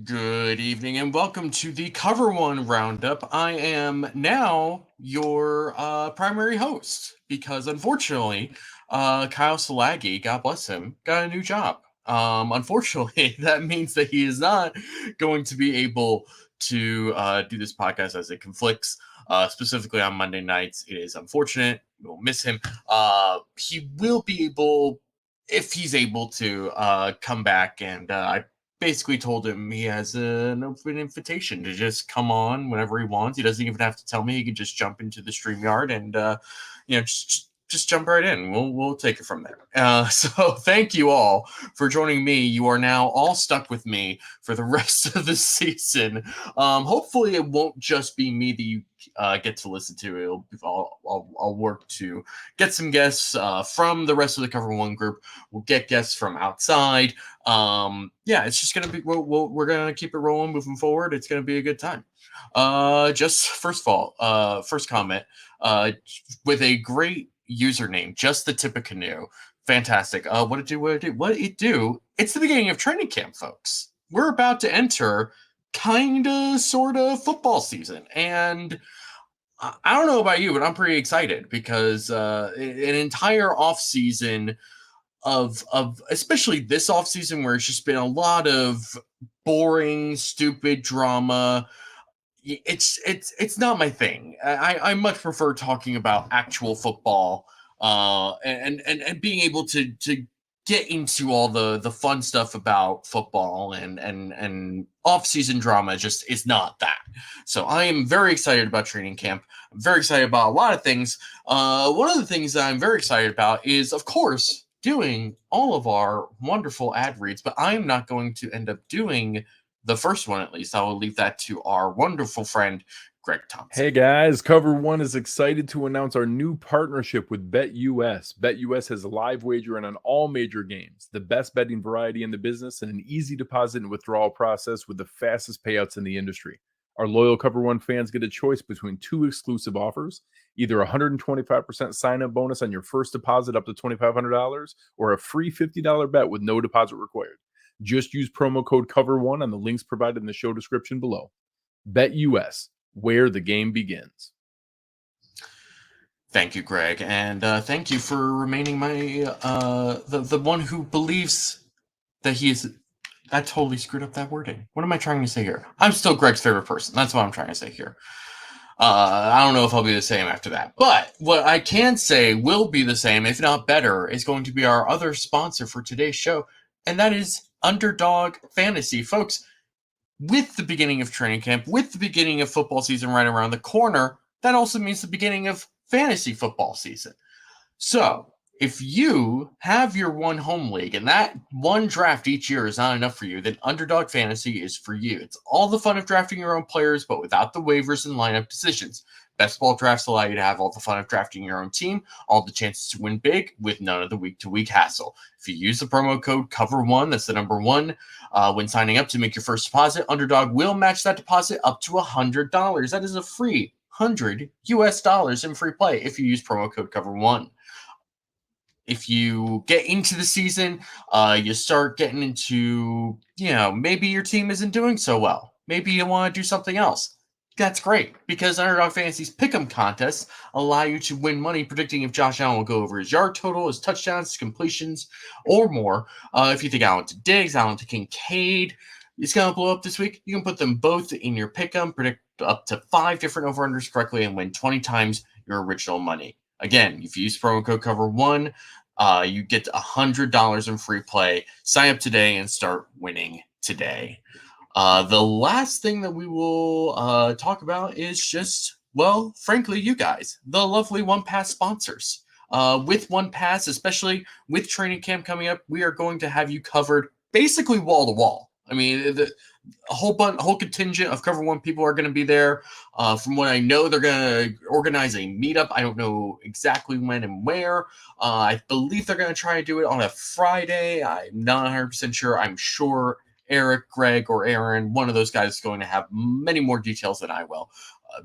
Good evening and welcome to the Cover One Roundup. I am now your primary host because unfortunately, Kyle Salagi, God bless him, got a new job. Unfortunately, that means that he is not going to be able to do this podcast as it conflicts, specifically on Monday nights. It is unfortunate. We'll miss him. He will be able, if he's able to, come back, and I basically told him he has an open invitation to just come on whenever he wants. He doesn't even have to tell me. He can just jump into the StreamYard and just jump right in. We'll take it from there. So thank you all for joining me. You are now all stuck with me for the rest of the season. Hopefully it won't just be me that you get to listen to. I'll work to get some guests from the rest of the Cover One group. We'll get guests from outside. It's just gonna be we're gonna keep it rolling moving forward. It's gonna be a good time. Just first of all, first comment, with a great username, just the tip of canoe. Fantastic. What it do? It's the beginning of training camp, folks. We're about to enter kinda sorta football season, and I don't know about you, but I'm pretty excited because an entire off season of especially this off season where it's just been a lot of boring, stupid drama. It's not my thing. I much prefer talking about actual football, and being able to get into all the fun stuff about football and off-season drama just is not that. So I am very excited about training camp. I'm very excited about a lot of things. One of the things that I'm very excited about is, of course, doing all of our wonderful ad reads, but I'm not going to end up doing the first one. At least I will leave that to our wonderful friend Greg Thompson. Hey guys, Cover One is excited to announce our new partnership with BetUS. BetUS has a live wagering on all major games, the best betting variety in the business, and an easy deposit and withdrawal process with the fastest payouts in the industry. Our loyal Cover One fans get a choice between two exclusive offers, either a 125% sign-up bonus on your first deposit up to $2,500 or a free $50 bet with no deposit required. Just use promo code COVER1 on the links provided in the show description below. BetUS, where the game begins. Thank you, Greg, and thank you for remaining my the one who believes that he is. I totally screwed up that wording. What am I trying to say here? I'm still Greg's favorite person. That's what I'm trying to say here. I don't know if I'll be the same after that. But what I can say will be the same, if not better, is going to be our other sponsor for today's show, and that is Underdog Fantasy. Folks, with the beginning of training camp, with the beginning of football season right around the corner, that also means the beginning of fantasy football season. So, if you have your one home league and that one draft each year is not enough for you, then Underdog Fantasy is for you. It's all the fun of drafting your own players, but without the waivers and lineup decisions. Best ball drafts allow you to have all the fun of drafting your own team, all the chances to win big with none of the week-to-week hassle. If you use the promo code COVER1, that's the number one, when signing up to make your first deposit, Underdog will match that deposit up to $100. That is a free $100 in free play if you use promo code COVER1. If you get into the season, you start getting into, maybe your team isn't doing so well. Maybe you want to do something else. That's great, because Underdog Fantasy's Pick'em contests allow you to win money predicting if Josh Allen will go over his yard total, his touchdowns, his completions, or more. If you think Allen to Diggs, Allen to Kincaid is going to blow up this week, you can put them both in your Pick'em, predict up to 5 different over-unders correctly, and win 20 times your original money. Again, if you use promo code COVER1, you get $100 in free play. Sign up today and start winning today. The last thing that we will talk about is just, well, frankly, you guys, the lovely One Pass sponsors. With One Pass, especially with training camp coming up, we are going to have you covered basically wall to wall. I mean, a whole contingent of Cover One people are going to be there. From what I know, they're going to organize a meetup. I don't know exactly when and where. I believe they're going to try to do it on a Friday. I'm not 100% sure. I'm sure Eric, Greg, or Aaron, one of those guys is going to have many more details than I will,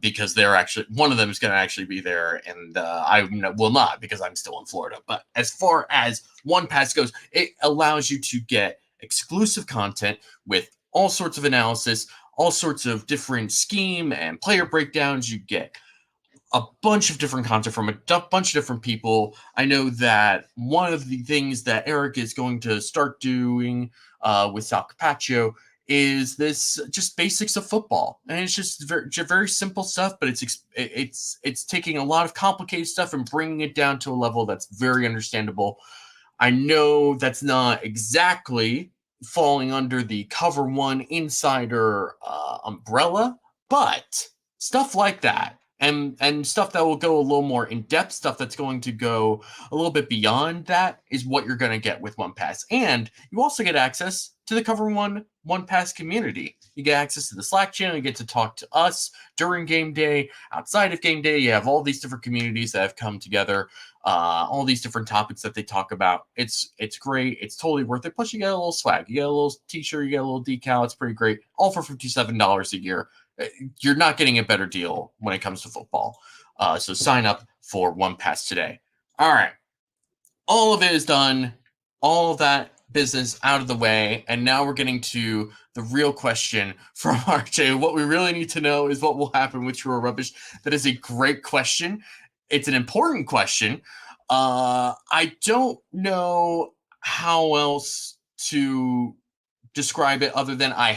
because they're actually, one of them is going to actually be there, and I will not, because I'm still in Florida. But as far as One Pass goes, it allows you to get exclusive content with all sorts of analysis, all sorts of different scheme and player breakdowns. You get a bunch of different content from a bunch of different people. I know that one of the things that Eric is going to start doing with Sal Capaccio is this just basics of football, and it's just very simple stuff, but it's taking a lot of complicated stuff and bringing it down to a level that's very understandable. I know that's not exactly falling under the Cover One Insider umbrella, but stuff like that and stuff that will go a little more in depth, stuff that's going to go a little bit beyond that is what you're going to get with One Pass. And you also get access to the Cover One Pass community. You get access to the Slack channel. You get to talk to us during game day, outside of game day. You have all these different communities that have come together, all these different topics that they talk about. It's great. It's totally worth it. Plus, you get a little swag. You get a little t-shirt. You get a little decal. It's pretty great. All for $57 a year. You're not getting a better deal when it comes to football. So sign up for One Pass today. All right. All of it is done. All of that business out of the way. And now we're getting to the real question from RJ. What we really need to know is what will happen with True or Rubbish. That is a great question. It's an important question. I don't know how else to describe it other than I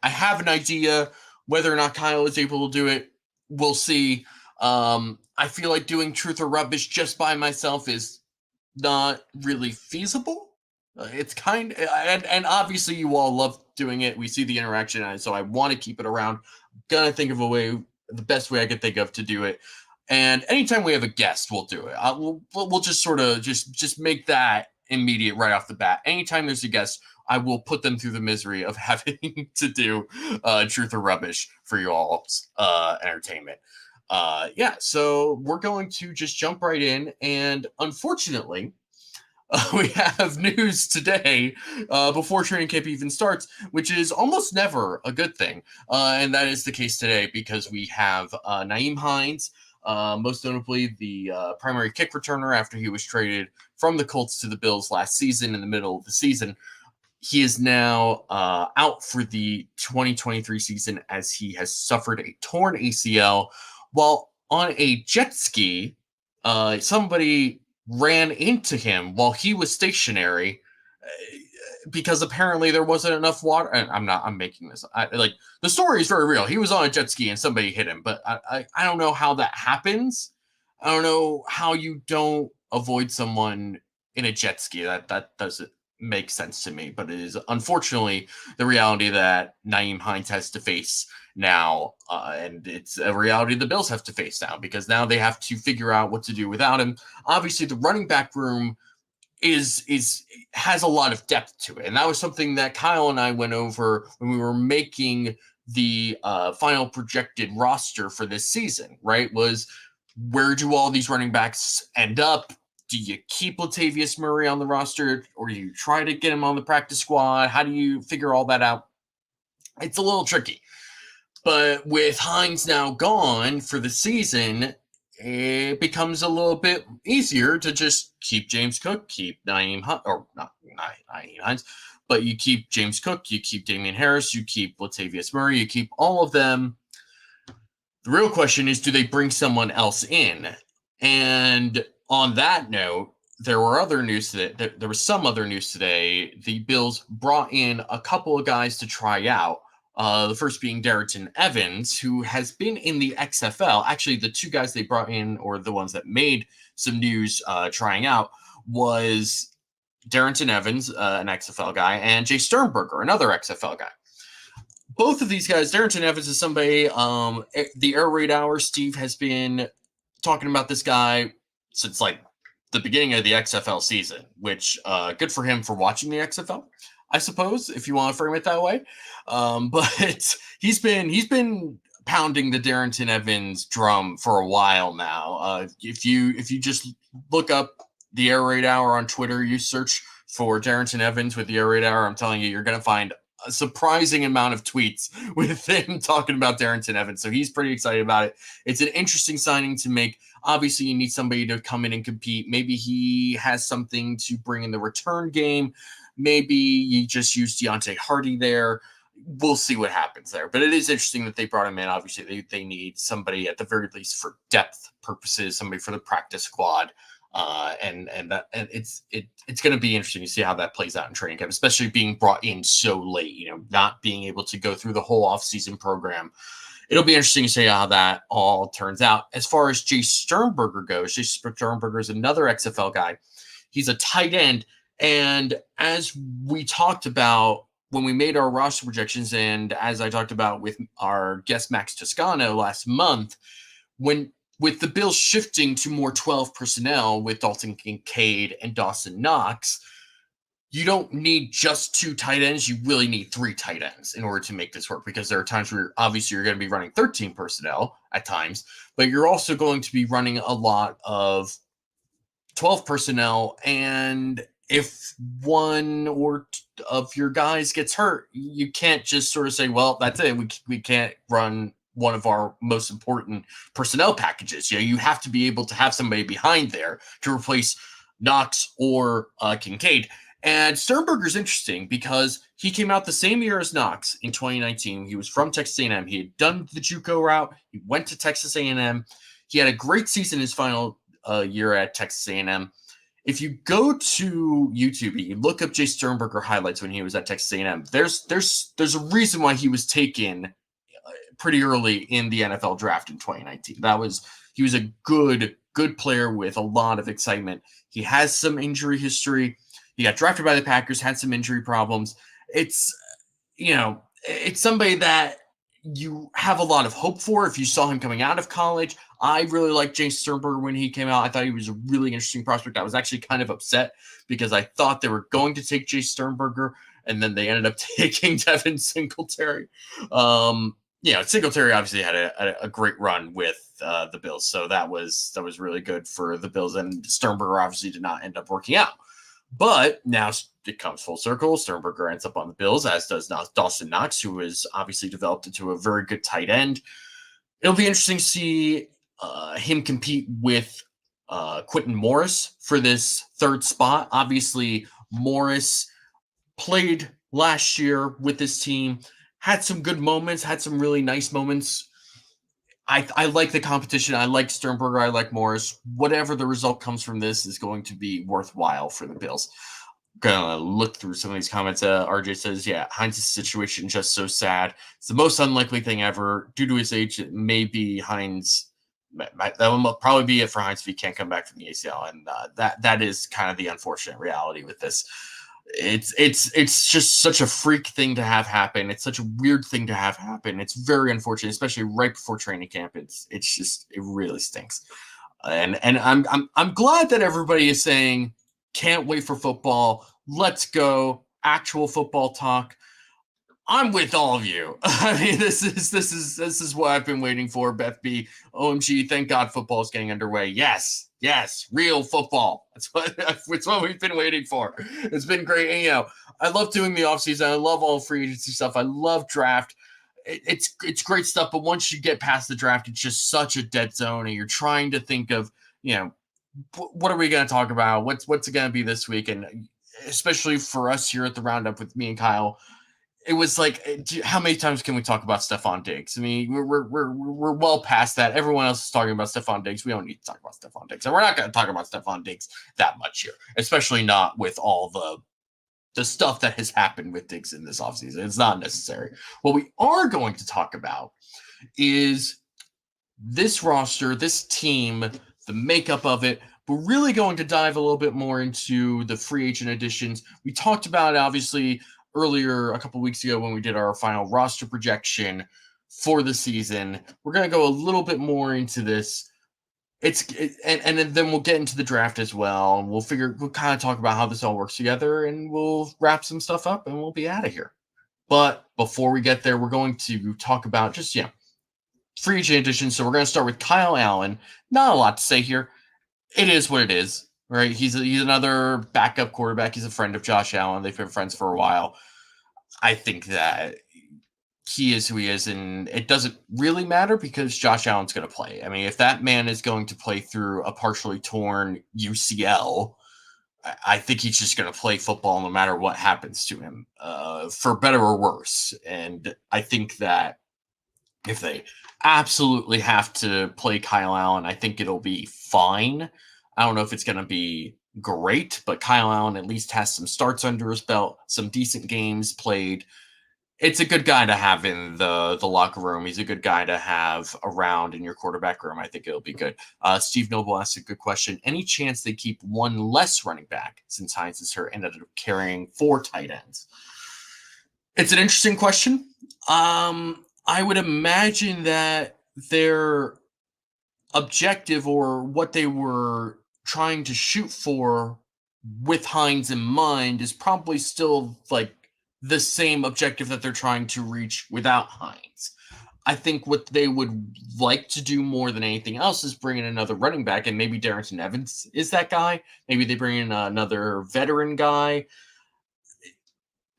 have an idea. Whether or not Kyle is able to do it, we'll see. I feel like doing Truth or Rubbish just by myself is not really feasible. It's kind of, and obviously you all love doing it. We see the interaction, and so I want to keep it around. I'm gonna think of a way, the best way I can think of to do it. And anytime we have a guest, we'll do it. We'll just sort of just make that immediate right off the bat. Anytime there's a guest, I will put them through the misery of having to do Truth or Rubbish for you all's entertainment. So we're going to just jump right in. And unfortunately, we have news today before training camp even starts, which is almost never a good thing. And that is the case today because we have Nyheim Hines, most notably the primary kick returner after he was traded from the Colts to the Bills last season in the middle of the season. He is now out for the 2023 season as he has suffered a torn ACL while on a jet ski. Somebody ran into him while he was stationary because apparently there wasn't enough water. And I'm making this. The story is very real. He was on a jet ski and somebody hit him, but I don't know how that happens. I don't know how you don't avoid someone in a jet ski. That doesn't make sense to me, but it is unfortunately the reality that Nyheim Hines has to face now, and it's a reality the Bills have to face now because now they have to figure out what to do without him. Obviously, the running back room has a lot of depth to it, and that was something that Kyle and I went over when we were making the final projected roster for this season. Right? Was where do all these running backs end up? Do you keep Latavius Murray on the roster or do you try to get him on the practice squad? How do you figure all that out? It's a little tricky. But with Hines now gone for the season, it becomes a little bit easier to just keep James Cook, keep Nyheim Hines, but you keep James Cook, you keep Damian Harris, you keep Latavius Murray, you keep all of them. The real question is, do they bring someone else in? And on that note, there was some other news today. The Bills brought in a couple of guys to try out. The first being Darrynton Evans, who has been in the XFL. Actually, the two guys they brought in, or the ones that made some news trying out, was Darrynton Evans, an XFL guy, and Jay Sternberger, another XFL guy. Both of these guys, Darrynton Evans is somebody, the Air Raid Hour, Steve has been talking about this guy since like the beginning of the XFL season, which good for him for watching the XFL, I suppose, if you want to frame it that way. But he's been pounding the Darrynton Evans drum for a while now. If you just look up the Air Raid Hour on Twitter, you search for Darrynton Evans with the Air Raid Hour, I'm telling you, you're going to find a surprising amount of tweets with him talking about Darrynton Evans. So he's pretty excited about it. It's an interesting signing to make. Obviously, you need somebody to come in and compete. Maybe he has something to bring in the return game. Maybe you just use Deontay Hardy there. we'll see what happens there. But it is interesting that they brought him in. Obviously, they need somebody at the very least for depth purposes, somebody for the practice squad. And it's going to be interesting to see how that plays out in training camp, especially being brought in so late, not being able to go through the whole offseason program. It'll be interesting to see how that all turns out. As far as Jay Sternberger goes, Jay Sternberger is another XFL guy. He's a tight end. And as we talked about when we made our roster projections, and as I talked about with our guest Max Toscano last month, with the Bills shifting to more 12 personnel with Dalton Kincaid and Dawson Knox, you don't need just 2 tight ends. You really need 3 tight ends in order to make this work, because there are times where obviously you're going to be running 13 personnel at times, but you're also going to be running a lot of 12 personnel. And if one or of your guys gets hurt, you can't just sort of say, well, that's it. We can't run one of our most important personnel packages. You have to be able to have somebody behind there to replace Knox or Kincaid. And Sternberger's interesting because he came out the same year as Knox in 2019. He was from Texas A&M. He had done the JUCO route. He went to Texas A&M. He had a great season his final year at Texas A&M. If you go to YouTube, you look up Jay Sternberger highlights when he was at Texas A&M. There's a reason why he was taken pretty early in the NFL draft in 2019. He was a good player with a lot of excitement. He has some injury history. He got drafted by the Packers, had some injury problems. It's somebody that you have a lot of hope for if you saw him coming out of college. I really liked Jay Sternberger when he came out. I thought he was a really interesting prospect. I was actually kind of upset because I thought they were going to take Jay Sternberger, and then they ended up taking Devin Singletary. Singletary obviously had a great run with the Bills, so that was really good for the Bills, and Sternberger obviously did not end up working out. But now it comes full circle. Sternberger ends up on the Bills, as does Dawson Knox, who has obviously developed into a very good tight end. It'll be interesting to see him compete with Quentin Morris for this third spot. Obviously, Morris played last year with this team, had some good moments, had some really nice moments. I like the competition. I like Sternberger. I like Morris. Whatever the result comes from this is going to be worthwhile for the Bills. Gonna look through some of these comments. RJ says, yeah, Hines' situation just so sad. It's the most unlikely thing ever. Due to his age, it may be Hines. That will probably be it for Hines if he can't come back from the ACL. And that is kind of the unfortunate reality with this. It's just such a freak thing to have happen. It's such a weird thing to have happen. It's very unfortunate, especially right before training camp. It really stinks. And I'm glad that everybody is saying can't wait for football. Let's go. Actual football talk. I'm with all of you. I mean, this is what I've been waiting for. Beth B. OMG, thank God football is getting underway. Yes, real football. It's what we've been waiting for. It's been great. And, I love doing the offseason. I love all free agency stuff. I love draft. It's great stuff. But once you get past the draft, it's just such a dead zone, and you're trying to think of, what are we going to talk about? What's it going to be this week? And especially for us here at the Roundup with me and Kyle, it was like, how many times can we talk about Stephon Diggs? I mean, we're well past that. Everyone else is talking about Stephon Diggs. We don't need to talk about Stephon Diggs. And we're not going to talk about Stephon Diggs that much here, especially not with all the stuff that has happened with Diggs in this offseason. It's not necessary. What we are going to talk about is this roster, this team, the makeup of it. We're really going to dive a little bit more into the free agent additions. We talked about it, obviously, earlier a couple weeks ago when we did our final roster projection for the season. We're going to go a little bit more into this. And then we'll get into the draft as well. And we'll kind of talk about how this all works together, and we'll wrap some stuff up and we'll be out of here. But before we get there, we're going to talk about just, free agent additions. So we're going to start with Kyle Allen. Not a lot to say here. It is what it is. Right, he's another backup quarterback. He's a friend of Josh Allen. They've been friends for a while. I think that he is who he is, and it doesn't really matter because Josh Allen's going to play. I mean, if that man is going to play through a partially torn UCL, I think he's just going to play football no matter what happens to him, for better or worse. And I think that if they absolutely have to play Kyle Allen, I think it'll be fine. I don't know if it's going to be great, but Kyle Allen at least has some starts under his belt, some decent games played. It's a good guy to have in the locker room. He's a good guy to have around in your quarterback room. I think it'll be good. Steve Noble asked a good question. Any chance they keep one less running back since Hines is hurt and ended up carrying 4 tight ends? It's an interesting question. I would imagine that their objective or what they were trying to shoot for with Hines in mind is probably still like the same objective that they're trying to reach without Hines. I think what they would like to do more than anything else is bring in another running back, and maybe Darrington Evans is that guy. Maybe they bring in another veteran guy.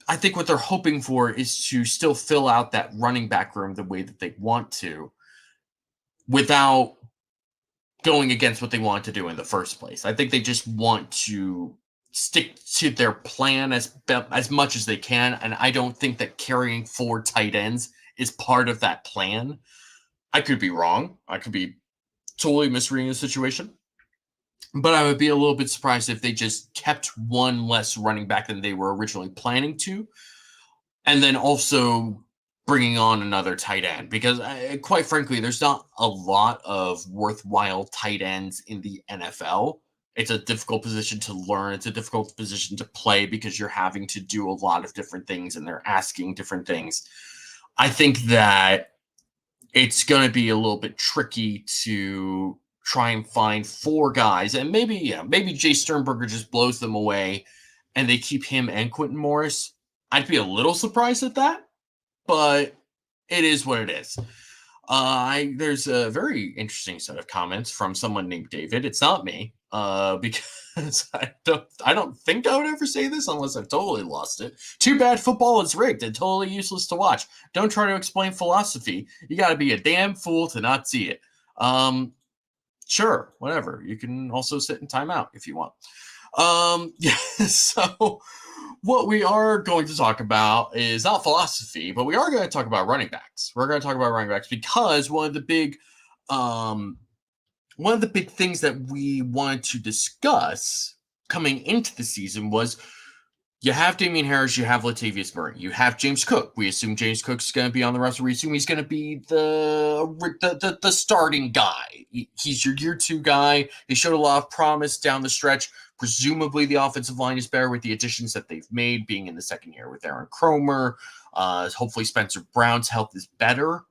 I think what they're hoping for is to still fill out that running back room the way that they want to without going against what they want to do in the first place. I think they just want to stick to their plan as much as they can, and I don't think that carrying 4 tight ends is part of that plan. I could be wrong. I could be totally misreading the situation. But I would be a little bit surprised if they just kept one less running back than they were originally planning to, and then also bringing on another tight end, because quite frankly, there's not a lot of worthwhile tight ends in the NFL. It's a difficult position to learn. It's a difficult position to play because you're having to do a lot of different things and they're asking different things. I think that it's going to be a little bit tricky to try and find 4 guys, and maybe Jay Sternberger just blows them away and they keep him and Quentin Morris. I'd be a little surprised at that, but it is what it is. There's a very interesting set of comments from someone named David. It's not me, because I don't think I would ever say this unless I've totally lost it. Too bad football is rigged and totally useless to watch. Don't try to explain philosophy. You got to be a damn fool to not see it. Sure, whatever. You can also sit in timeout if you want. Yeah, so what we are going to talk about is not philosophy, but we are going to talk about running backs. We're going to talk about running backs because one of the big things that we wanted to discuss coming into the season was you have Damian Harris, you have Latavius Murray, you have James Cook. We assume James Cook's going to be on the roster. We assume he's going to be the starting guy. He's your year 2 guy. He showed a lot of promise down the stretch. Presumably the offensive line is better with the additions that they've made, being in the second year with Aaron Cromer. Hopefully Spencer Brown's health is better.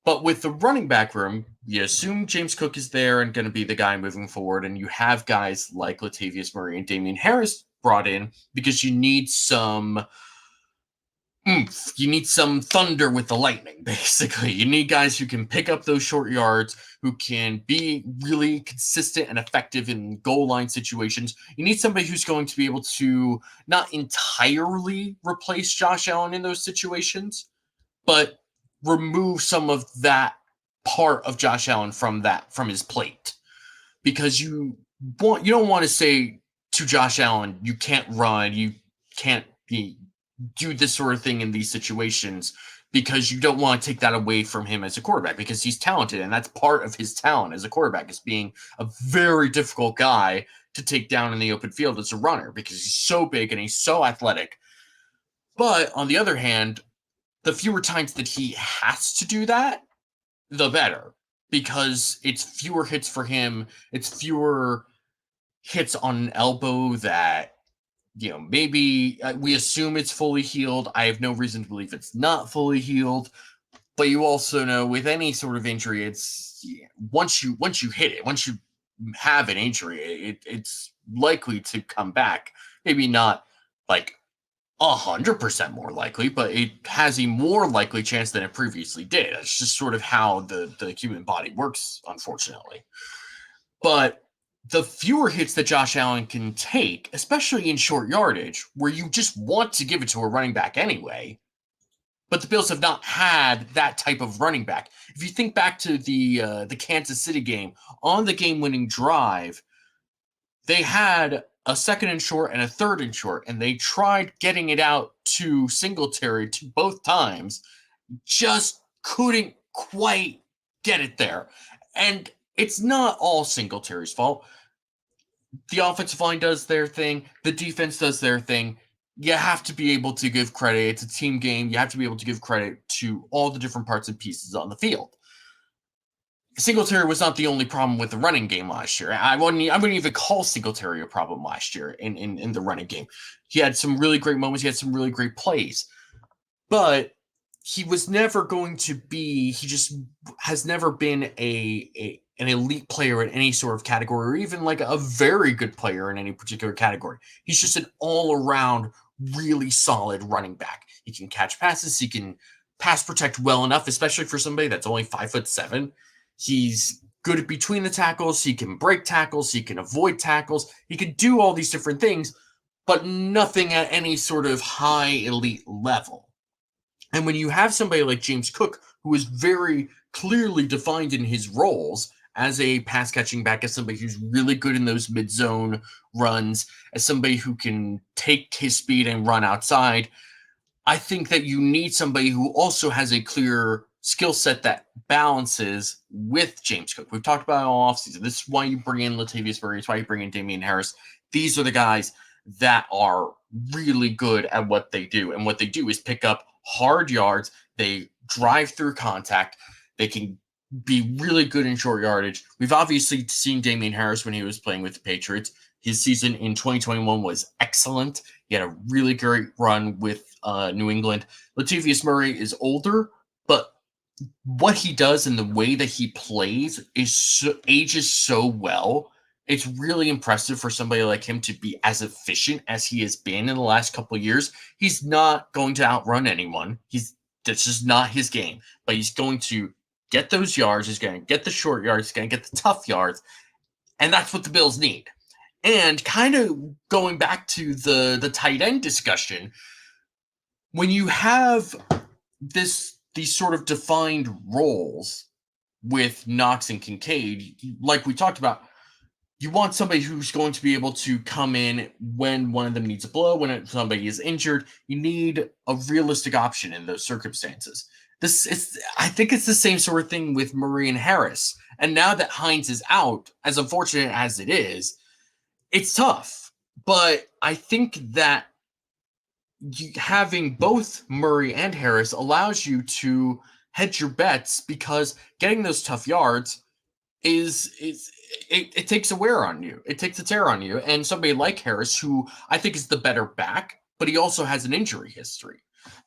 But with the running back room, you assume James Cook is there and going to be the guy moving forward, and you have guys like Latavius Murray and Damian Harris brought in because you need some oomph. You need some thunder with the lightning, basically. You need guys who can pick up those short yards, who can be really consistent and effective in goal line situations. You need somebody who's going to be able to not entirely replace Josh Allen in those situations, but remove some of that part of Josh Allen from his plate. Because you don't want to say to Josh Allen, you can't run, you can't do this sort of thing in these situations, because you don't want to take that away from him as a quarterback, because he's talented, and that's part of his talent as a quarterback, is being a very difficult guy to take down in the open field as a runner, because he's so big and he's so athletic. But on the other hand, the fewer times that he has to do that, the better, because it's fewer hits for him. It's fewer hits on an elbow that, maybe we assume it's fully healed. I have no reason to believe it's not fully healed. But you also know with any sort of injury, it's once you hit it, once you have an injury, it's likely to come back. Maybe not like 100% more likely, but it has a more likely chance than it previously did. That's just sort of how the human body works, unfortunately. But the fewer hits that Josh Allen can take, especially in short yardage, where you just want to give it to a running back anyway, but the Bills have not had that type of running back. If you think back to the Kansas City game, on the game-winning drive, they had a second and short and a third and short, and they tried getting it out to Singletary to both times, just couldn't quite get it there. And it's not all Singletary's fault. The offensive line does their thing. The defense does their thing. You have to be able to give credit. It's a team game. You have to be able to give credit to all the different parts and pieces on the field. Singletary was not the only problem with the running game last year. I wouldn't even call Singletary a problem last year in the running game. He had some really great moments. He had some really great plays. But he was never going to be, he just has never been an elite player in any sort of category, or even like a very good player in any particular category. He's just an all-around really solid running back. He can catch passes. He can pass protect well enough, especially for somebody that's only 5'7". He's good at between the tackles. He can break tackles. He can avoid tackles. He can do all these different things, but nothing at any sort of high elite level. And when you have somebody like James Cook, who is very clearly defined in his roles as a pass catching back, as somebody who's really good in those mid zone runs, as somebody who can take his speed and run outside, I think that you need somebody who also has a clear skill set that balances with James Cook. We've talked about it all offseason. This is why you bring in Latavius Murray. It's why you bring in Damian Harris. These are the guys that are really good at what they do. And what they do is pick up hard yards. They drive through contact. They can be really good in short yardage. We've obviously seen Damian Harris when he was playing with the Patriots. His season in 2021 was excellent. He had a really great run with New England. Latavius Murray is older, but what he does and the way that he plays ages so well. It's really impressive for somebody like him to be as efficient as he has been in the last couple of years. He's not going to outrun anyone. That's just not his game. But he's going to get those yards. He's going to get the short yards. He's going to get the tough yards. And that's what the Bills need. And kind of going back to the tight end discussion, when you have these sort of defined roles with Knox and Kincaid, like we talked about, you want somebody who's going to be able to come in when one of them needs a blow, when somebody is injured. You need a realistic option in those circumstances. I think it's the same sort of thing with Murray and Harris. And now that Hines is out, as unfortunate as it is, it's tough. But I think that having both Murray and Harris allows you to hedge your bets, because getting those tough yards it takes a wear on you. It takes a tear on you. And somebody like Harris, who I think is the better back, but he also has an injury history.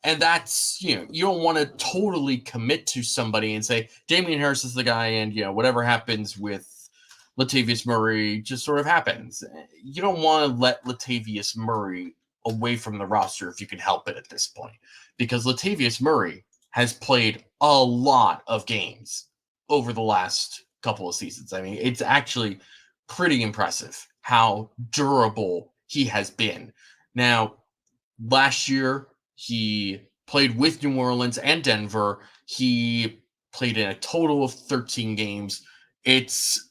And that's, you don't want to totally commit to somebody and say, Damian Harris is the guy, and, whatever happens with Latavius Murray just sort of happens. You don't want to let Latavius Murray away from the roster if you can help it at this point, because Latavius Murray has played a lot of games over the last couple of seasons. I mean, it's actually pretty impressive how durable he has been. Now, last year, he played with New Orleans and Denver. He played in a total of 13 games. It's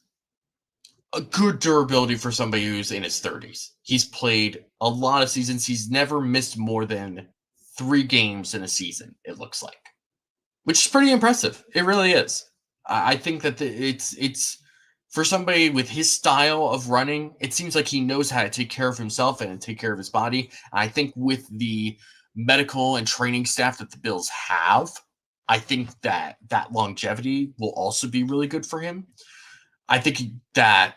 a good durability for somebody who's in his 30s. He's played a lot of seasons. He's never missed more than 3 games in a season, it looks like, which is pretty impressive. It really is. I think that it's for somebody with his style of running, it seems like he knows how to take care of himself and take care of his body. I think with the medical and training staff that the Bills have, I think that longevity will also be really good for him. I think that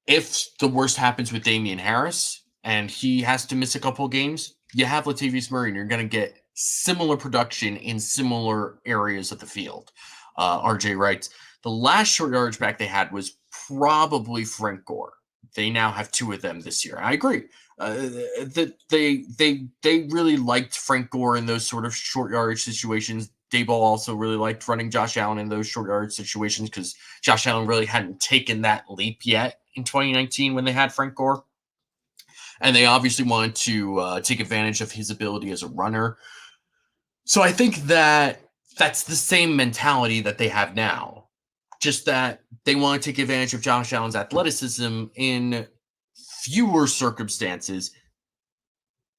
if the worst happens with Damian Harris and he has to miss a couple of games, you have Latavius Murray and you're going to get similar production in similar areas of the field. RJ writes, the last short yardage back they had was probably Frank Gore. They now have 2 of them this year. I agree. That they really liked Frank Gore in those sort of short yardage situations. Daboll also really liked running Josh Allen in those short yardage situations because Josh Allen really hadn't taken that leap yet in 2019 when they had Frank Gore. And they obviously wanted to take advantage of his ability as a runner. So I think that that's the same mentality that they have now. Just that they want to take advantage of Josh Allen's athleticism in fewer circumstances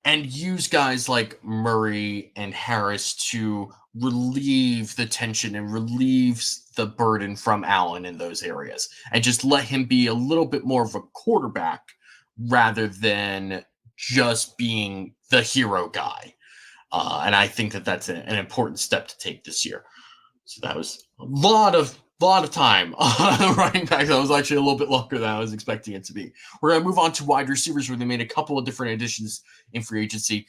and use guys like Murray and Harris to relieve the tension and relieves the burden from Allen in those areas, and just let him be a little bit more of a quarterback rather than just being the hero guy. And I think that that's an important step to take this year. So that was a lot of time on the running back. That was actually a little bit longer than I was expecting it to be. We're going to move on to wide receivers, where they made a couple of different additions in free agency.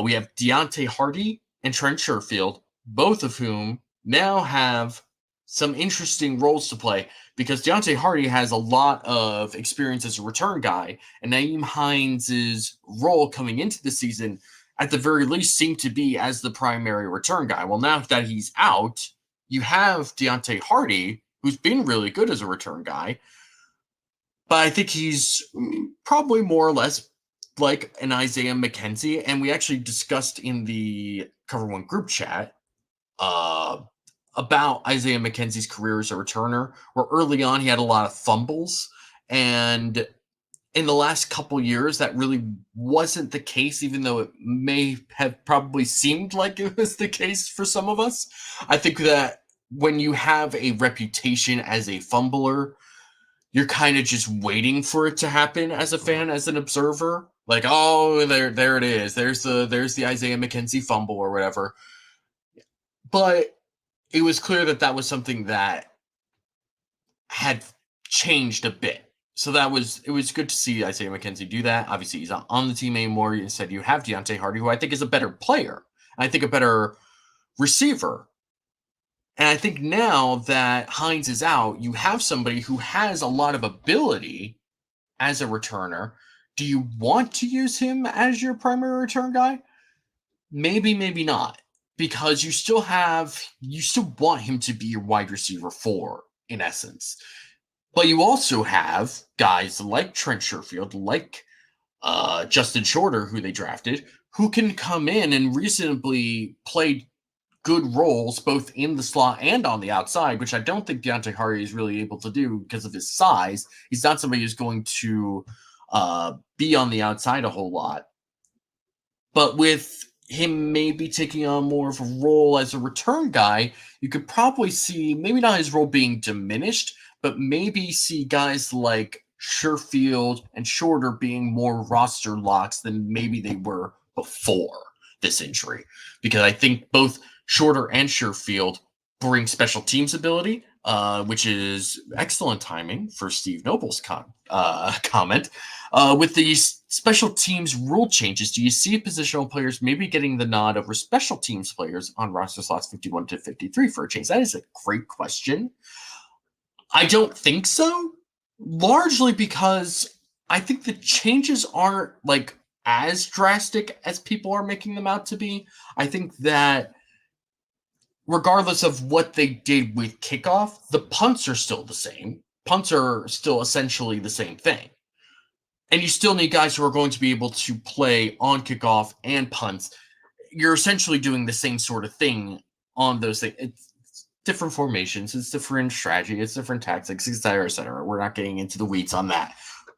We have Deontay Hardy and Trent Sherfield, both of whom now have some interesting roles to play, because Deontay Hardy has a lot of experience as a return guy, and Nyheim Hines' role coming into the season, at the very least, seemed to be as the primary return guy. Well, now that he's out, you have Deontay Hardy, who's been really good as a return guy, but I think he's probably more or less like an Isaiah McKenzie. And we actually discussed in the Cover One group chat about Isaiah McKenzie's career as a returner, where early on he had a lot of fumbles, and in the last couple years that really wasn't the case, even though it may have probably seemed like it was the case for some of us. I think that when you have a reputation as a fumbler, you're kind of just waiting for it to happen as a fan, as an observer. Like, oh, there it is. There's the Isaiah McKenzie fumble or whatever. But it was clear that that was something that had changed a bit. So it was good to see Isaiah McKenzie do that. Obviously, he's not on the team anymore. Instead, you have Deontay Hardy, who I think is a better player. I think a better receiver. And I think now that Hines is out, you have somebody who has a lot of ability as a returner. Do you want to use him as your primary return guy? Maybe, maybe not. Because you still want him to be your wide receiver 4, in essence. But you also have guys like Trent Sherfield, like Justin Shorter, who they drafted, who can come in and reasonably play good roles both in the slot and on the outside, which I don't think Deontay Hardy is really able to do because of his size. He's not somebody who's going to be on the outside a whole lot. But with him maybe taking on more of a role as a return guy, you could probably see maybe not his role being diminished, but maybe see guys like Sherfield and Shorter being more roster locks than maybe they were before this injury. Because I think both Shorter and Sherfield bring special teams ability, which is excellent timing for Steve Noble's comment. With these special teams rule changes, do you see positional players maybe getting the nod over special teams players on roster slots 51 to 53 for a change? That is a great question. I don't think so, largely because I think the changes aren't like as drastic as people are making them out to be. I think that regardless of what they did with kickoff, the punts are still the same. Punts are still essentially the same thing. And you still need guys who are going to be able to play on kickoff and punts. You're essentially doing the same sort of thing on those things. It's different formations, it's different strategy, it's different tactics, etc., etc. We're not getting into the weeds on that.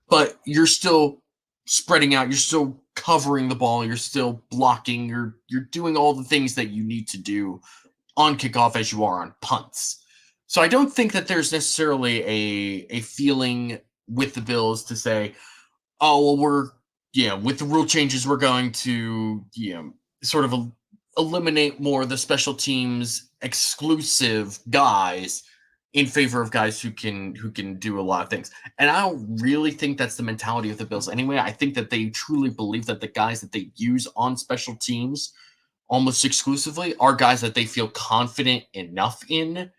But you're still spreading out, you're still covering the ball, you're still blocking, you're doing all the things that you need to do on kickoff as you are on punts. So I don't think that there's necessarily a feeling with the Bills to say, oh, well, with the rule changes, we're going to, sort of eliminate more of the special teams exclusive guys in favor of guys who can do a lot of things. And I don't really think that's the mentality of the Bills anyway. I think that they truly believe that the guys that they use on special teams almost exclusively are guys that they feel confident enough in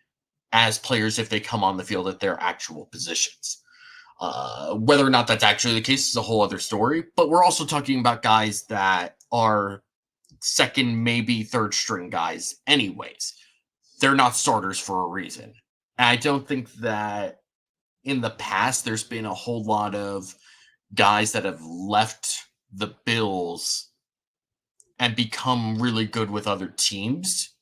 as players if they come on the field at their actual positions. Whether or not that's actually the case is a whole other story, but we're also talking about guys that are second, maybe third string guys anyways. They're not starters for a reason. And I don't think that in the past there's been a whole lot of guys that have left the Bills and become really good with other teams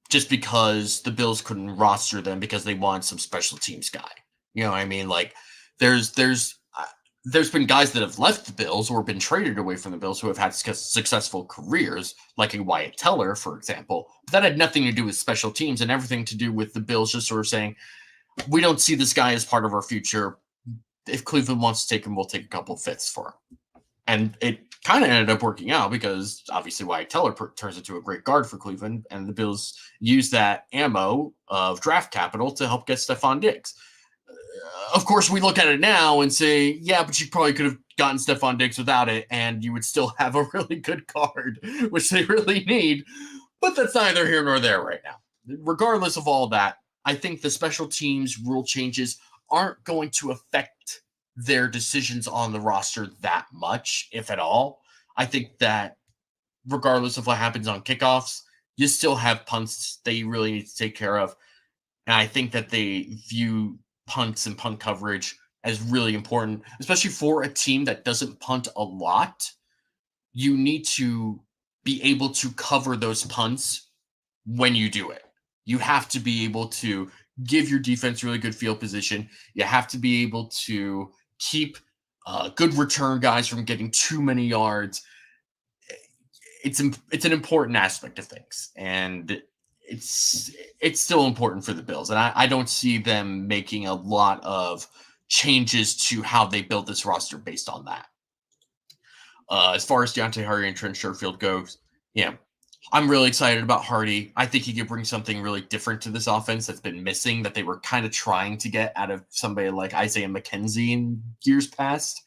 just because the Bills couldn't roster them because they wanted some special teams guy. You know what I mean? Like there's there's been guys that have left the Bills or been traded away from the Bills who have had successful careers, like a Wyatt Teller, for example. But that had nothing to do with special teams and everything to do with the Bills just sort of saying, we don't see this guy as part of our future. If Cleveland wants to take him, we'll take a couple of fifths for him. And it kind of ended up working out because obviously Wyatt Teller turns into a great guard for Cleveland, and the Bills use that ammo of draft capital to help get Stephon Diggs. Of course, we look at it now and say, yeah, but you probably could have gotten Stephon Diggs without it, and you would still have a really good guard, which they really need. But that's neither here nor there right now. Regardless of all that, I think the special teams rule changes aren't going to affect their decisions on the roster that much, if at all. I think that regardless of what happens on kickoffs, you still have punts that you really need to take care of. And I think that they view punts and punt coverage as really important, especially for a team that doesn't punt a lot. You need to be able to cover those punts when you do it. You have to be able to give your defense really good field position. You have to be able to keep good return guys from getting too many yards. It's an important aspect of things, and it's still important for the Bills. And I don't see them making a lot of changes to how they build this roster based on that. As far as Deontay Hardy and Trent Sherfield goes, yeah, I'm really excited about Hardy. I think he could bring something really different to this offense that's been missing, that they were kind of trying to get out of somebody like Isaiah McKenzie in years past.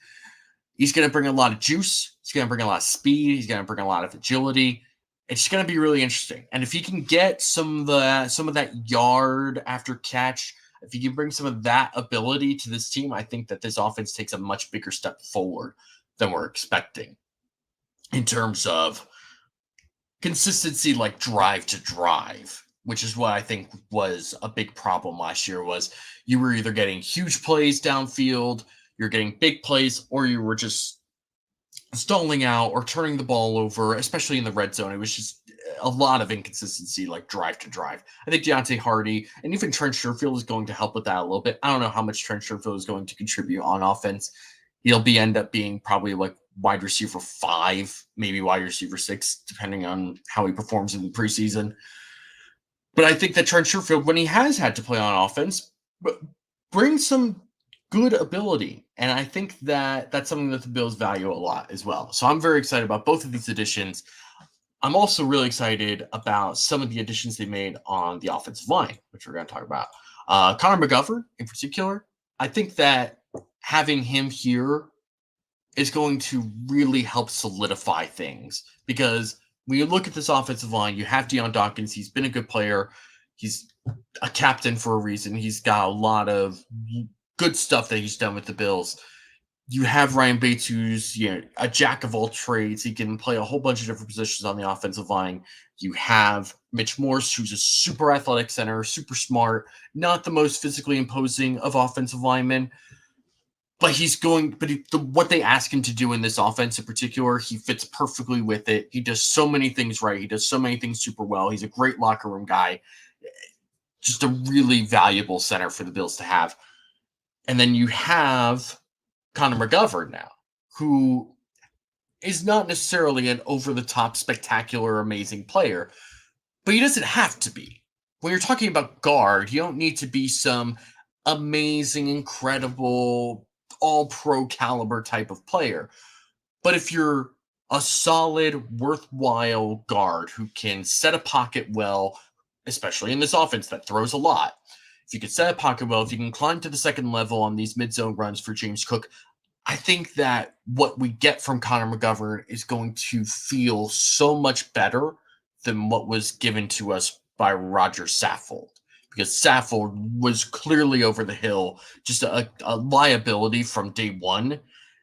He's going to bring a lot of juice. He's going to bring a lot of speed. He's going to bring a lot of agility. It's going to be really interesting. And if he can get some of that yard after catch, if he can bring some of that ability to this team, I think that this offense takes a much bigger step forward than we're expecting in terms of consistency, like drive to drive, which is what I think was a big problem last year. Was you were either getting huge plays downfield, you're getting big plays, or you were just stalling out or turning the ball over, especially in the red zone. It was just a lot of inconsistency, like drive to drive. I think Deontay Hardy and even Trent Sherfield is going to help with that a little bit. I don't know how much Trent Sherfield is going to contribute on offense. He'll end up being probably like wide receiver 5, maybe wide receiver 6, depending on how he performs in the preseason. But I think that Trent Sherfield, when he has had to play on offense, brings some good ability. And I think that that's something that the Bills value a lot as well. So I'm very excited about both of these additions. I'm also really excited about some of the additions they made on the offensive line, which we're going to talk about. Connor McGovern in particular, I think that having him here is going to really help solidify things, because when you look at this offensive line, you have Deion Dawkins. He's been a good player. He's a captain for a reason. He's got a lot of good stuff that he's done with the Bills. You have Ryan Bates, who's a jack of all trades. He can play a whole bunch of different positions on the offensive line. You have Mitch Morse, who's a super athletic center, super smart, not the most physically imposing of offensive linemen. But what they ask him to do in this offense in particular, he fits perfectly with it. He does so many things right. He does so many things super well. He's a great locker room guy. Just a really valuable center for the Bills to have. And then you have Connor McGovern now, who is not necessarily an over-the-top, spectacular, amazing player, but he doesn't have to be. When you're talking about guard, you don't need to be some amazing, incredible, all-pro caliber type of player. But if you're a solid, worthwhile guard who can set a pocket well, especially in this offense that throws a lot, if you can set a pocket well, if you can climb to the second level on these mid-zone runs for James Cook, I think that what we get from Connor McGovern is going to feel so much better than what was given to us by Roger Saffold. Because Saffold was clearly over the hill, just a liability from day one.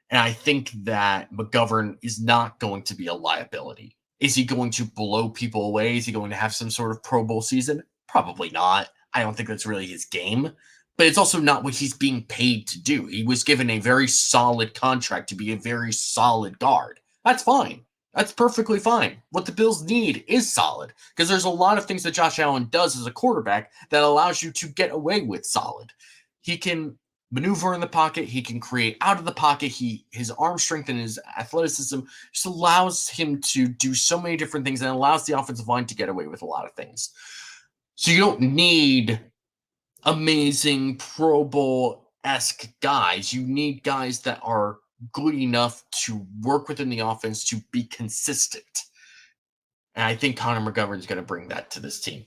And I think that McGovern is not going to be a liability. Is he going to blow people away? Is he going to have some sort of Pro Bowl season? Probably not. I don't think that's really his game. But it's also not what he's being paid to do. He was given a very solid contract to be a very solid guard. That's fine. That's perfectly fine. What the Bills need is solid, because there's a lot of things that Josh Allen does as a quarterback that allows you to get away with solid. He can maneuver in the pocket. He can create out of the pocket. His arm strength and his athleticism just allows him to do so many different things and allows the offensive line to get away with a lot of things. So you don't need amazing Pro Bowl-esque guys. You need guys that are good enough to work within the offense to be consistent. And I think Connor McGovern's going to bring that to this team.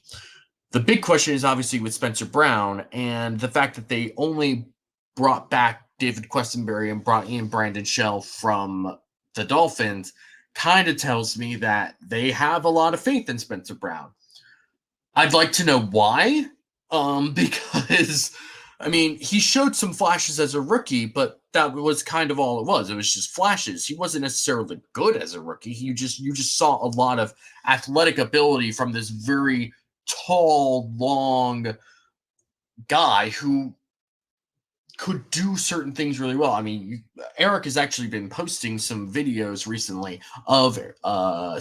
The big question is obviously with Spencer Brown and the fact that they only brought back David Questenberry and brought in Brandon Shell from the Dolphins kind of tells me that they have a lot of faith in Spencer Brown. I'd like to know why, because, I mean, he showed some flashes as a rookie, but that was kind of all it was. It was just flashes. He wasn't necessarily good as a rookie. You just saw a lot of athletic ability from this very tall, long guy who could do certain things really well. I mean, Eric has actually been posting some videos recently of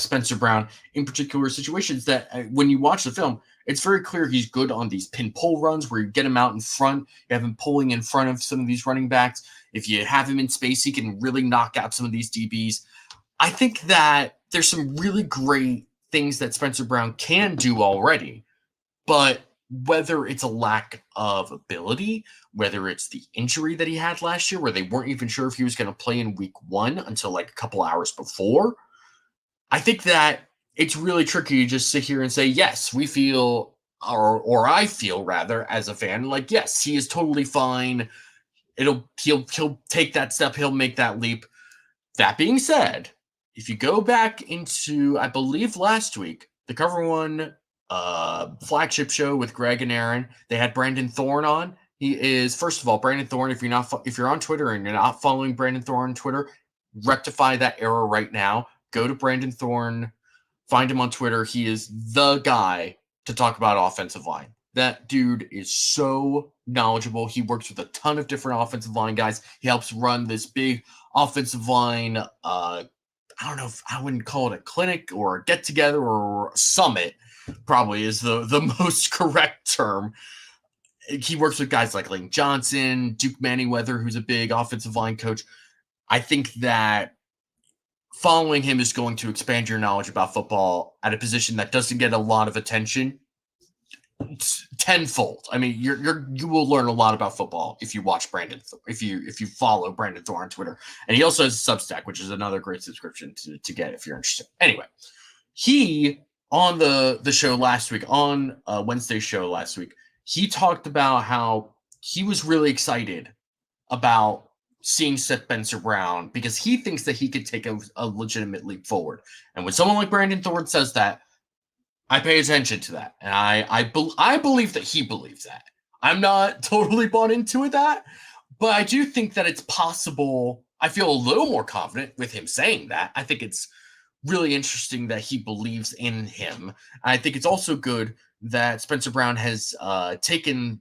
Spencer Brown in particular situations that when you watch the film, it's very clear he's good on these pin pull runs where you get him out in front, you have him pulling in front of some of these running backs. If you have him in space, he can really knock out some of these DBs. I think that there's some really great things that Spencer Brown can do already, but whether it's a lack of ability, whether it's the injury that he had last year where they weren't even sure if he was going to play in week 1 until like a couple hours before, I think that it's really tricky to just sit here and say, yes, we feel, or I feel rather as a fan, like, yes, he is totally fine. He'll take that step. He'll make that leap. That being said, if you go back into, I believe last week, the Cover One flagship show with Greg and Aaron, they had Brandon Thorne on. He is, first of all, Brandon Thorne. If you're on Twitter and you're not following Brandon Thorne on Twitter, rectify that error right now. Go to Brandon Thorne, find him on Twitter. He is the guy to talk about offensive line. That dude is so knowledgeable. He works with a ton of different offensive line guys. He helps run this big offensive line. I don't know if I wouldn't call it a clinic or a get together or a summit. Probably is the most correct term. He works with guys like Lane Johnson, Duke Manyweather, who's a big offensive line coach. I think that following him is going to expand your knowledge about football at a position that doesn't get a lot of attention tenfold. I mean, you will learn a lot about football if you watch Brandon, if you follow Brandon Thorne on Twitter. And he also has a Substack, which is another great subscription to get if you're interested. Anyway, he on the show last week, on Wednesday's show last week, he talked about how he was really excited about seeing Spencer Brown because he thinks that he could take a legitimate leap forward. And when someone like Brandon Thorne says that, I pay attention to that. And I believe that he believes that. I'm not totally bought into that, but I do think that it's possible. I feel a little more confident with him saying that. I think it's really interesting that he believes in him. I think it's also good that Spencer Brown has taken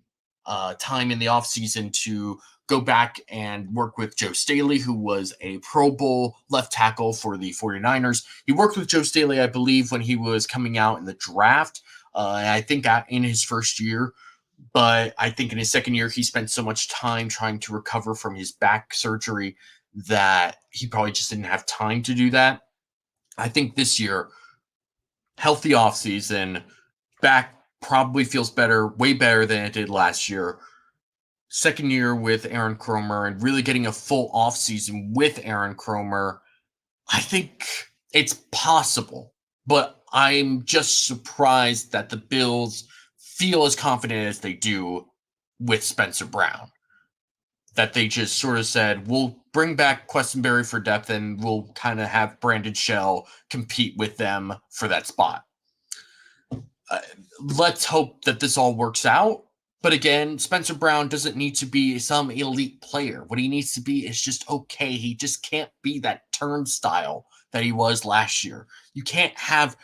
time in the offseason to go back and work with Joe Staley, who was a Pro Bowl left tackle for the 49ers. He worked with Joe Staley, I believe, when he was coming out in the draft, I think in his first year. But I think in his second year, he spent so much time trying to recover from his back surgery that he probably just didn't have time to do that. I think this year, healthy offseason, back probably feels better, way better than it did last year. Second year with Aaron Kromer and really getting a full offseason with Aaron Kromer, I think it's possible. But I'm just surprised that the Bills feel as confident as they do with Spencer Brown. That they just sort of said, we'll bring back Questenberry for depth and we'll kind of have Brandon Shell compete with them for that spot. Let's hope that this all works out. But again, Spencer Brown doesn't need to be some elite player. What he needs to be is just okay. He just can't be that turnstile that he was last year. You can't have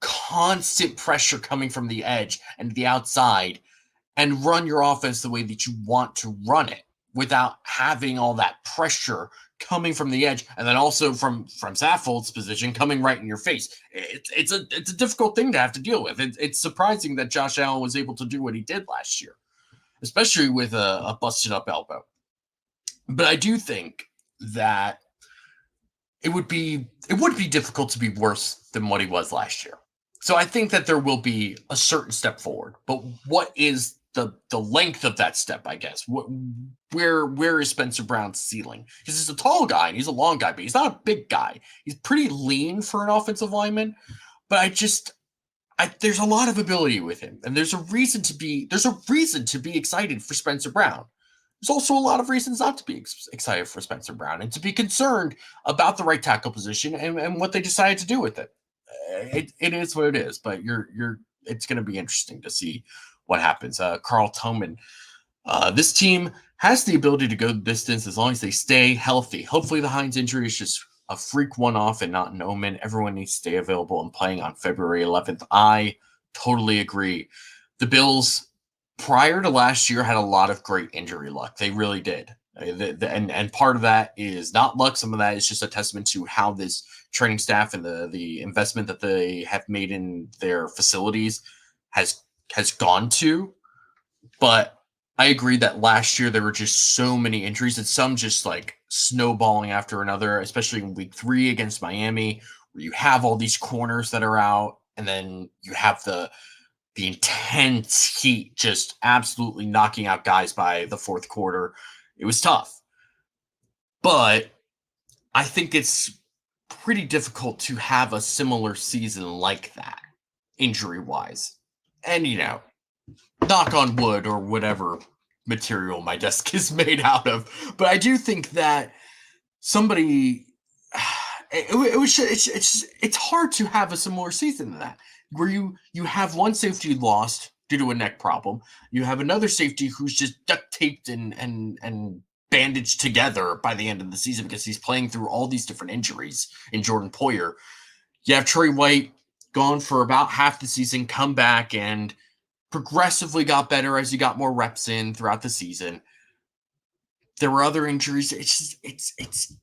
constant pressure coming from the edge and the outside and run your offense the way that you want to run it without having all that pressure coming from the edge and then also from Saffold's position coming right in your face. It's a difficult thing to have to deal with. It's surprising that Josh Allen was able to do what he did last year, especially with a busted up elbow. But I do think that it would be difficult to be worse than what he was last year. So I think that there will be a certain step forward. But what is the length of that step, I guess? Where is Spencer Brown's ceiling? Because he's a tall guy and he's a long guy, but he's not a big guy. He's pretty lean for an offensive lineman. But there's a lot of ability with him, and there's a reason to be excited for Spencer Brown. There's also a lot of reasons not to be excited for Spencer Brown and to be concerned about the right tackle position and what they decided to do with it. It is what it is, but it's going to be interesting to see what happens. Carl Tillman, this team has the ability to go the distance as long as they stay healthy. Hopefully the Hines injury is just a freak one-off and not an omen. Everyone needs to stay available and playing on February 11th. I totally agree. The Bills, prior to last year, had a lot of great injury luck. They really did. And part of that is not luck. Some of that is just a testament to how this training staff and the investment that they have made in their facilities has gone to. But I agree that last year there were just so many injuries and some just like snowballing after another, especially in week 3 against Miami, where you have all these corners that are out, and then you have the intense heat just absolutely knocking out guys by the fourth quarter. It was tough. But I think it's pretty difficult to have a similar season like that, injury-wise. And, knock on wood or whatever material my desk is made out of. But I do think that it's hard to have a similar season to that, where you have one safety lost due to a neck problem. You have another safety who's just duct taped and bandaged together by the end of the season because he's playing through all these different injuries in Jordan Poyer. You have Trey White gone for about half the season, come back and progressively got better as he got more reps in throughout the season. There were other injuries. It's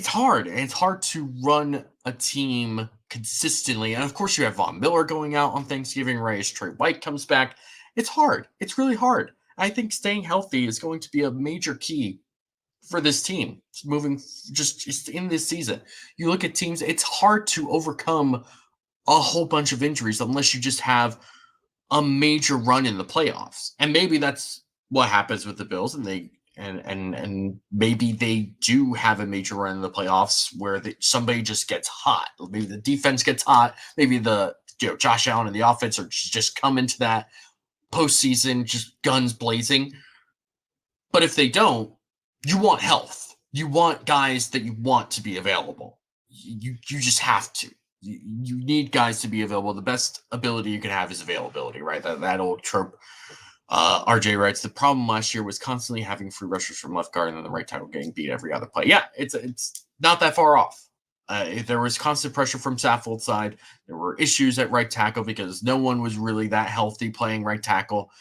hard. And it's hard to run a team consistently. And of course, you have Von Miller going out on Thanksgiving, right? As Trey White comes back. It's hard. It's really hard. I think staying healthy is going to be a major key for this team moving just in this season. You look at teams, it's hard to overcome a whole bunch of injuries unless you just have a major run in the playoffs. And maybe that's what happens with the Bills, and maybe they do have a major run in the playoffs where somebody just gets hot. Maybe the defense gets hot. Maybe Josh Allen and the offense are just come into that postseason just guns blazing. But if they don't, you want health. You want guys that you want to be available. You just have to. You need guys to be available. The best ability you can have is availability, right? That old trope. RJ writes, the problem last year was constantly having free rushers from left guard and then the right tackle getting beat every other play. Yeah, it's not that far off. There was constant pressure from Saffold's side. There were issues at right tackle because no one was really that healthy playing right tackle.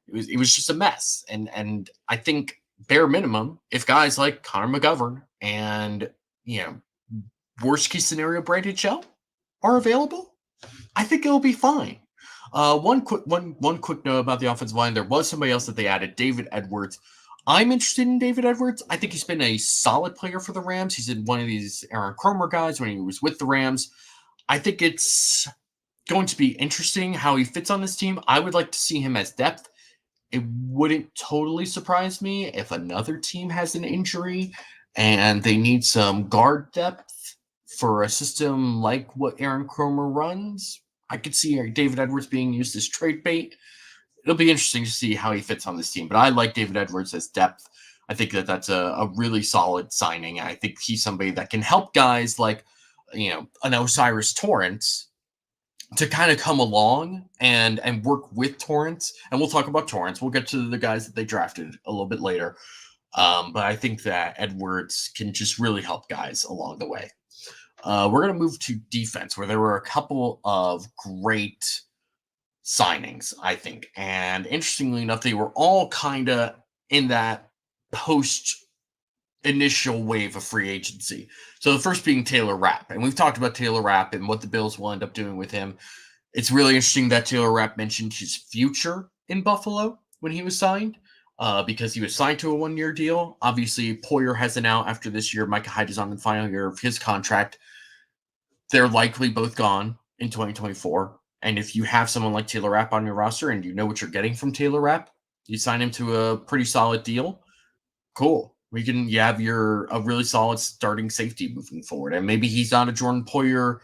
It was just a mess. And I think bare minimum, if guys like Connor McGovern and worst case scenario Brandon Shell are available, I think it'll be fine. One quick note about the offensive line. There was somebody else that they added, David Edwards. I'm interested in David Edwards. I think he's been a solid player for the Rams. He's in one of these Aaron Kromer guys when he was with the Rams. I think it's going to be interesting how he fits on this team. I would like to see him as depth. It wouldn't totally surprise me if another team has an injury and they need some guard depth for a system like what Aaron Kromer runs. I could see David Edwards being used as trade bait. It'll be interesting to see how he fits on this team. But I like David Edwards as depth. I think that's a really solid signing. I think he's somebody that can help guys like, an Osiris Torrance to kind of come along and work with Torrance. And we'll talk about Torrance. We'll get to the guys that they drafted a little bit later. But I think that Edwards can just really help guys along the way. We're going to move to defense, where there were a couple of great signings, I think. And interestingly enough, they were all kind of in that post-initial wave of free agency. So the first being Taylor Rapp. And we've talked about Taylor Rapp and what the Bills will end up doing with him. It's really interesting that Taylor Rapp mentioned his future in Buffalo when he was signed. because he was signed to a 1-year deal. Obviously, Poyer has an out after this year. Micah Hyde is on the final year of his contract. They're likely both gone in 2024. And if you have someone like Taylor Rapp on your roster and you know what you're getting from Taylor Rapp, you sign him to a pretty solid deal. Cool. You have a really solid starting safety moving forward. And maybe he's not a Jordan Poyer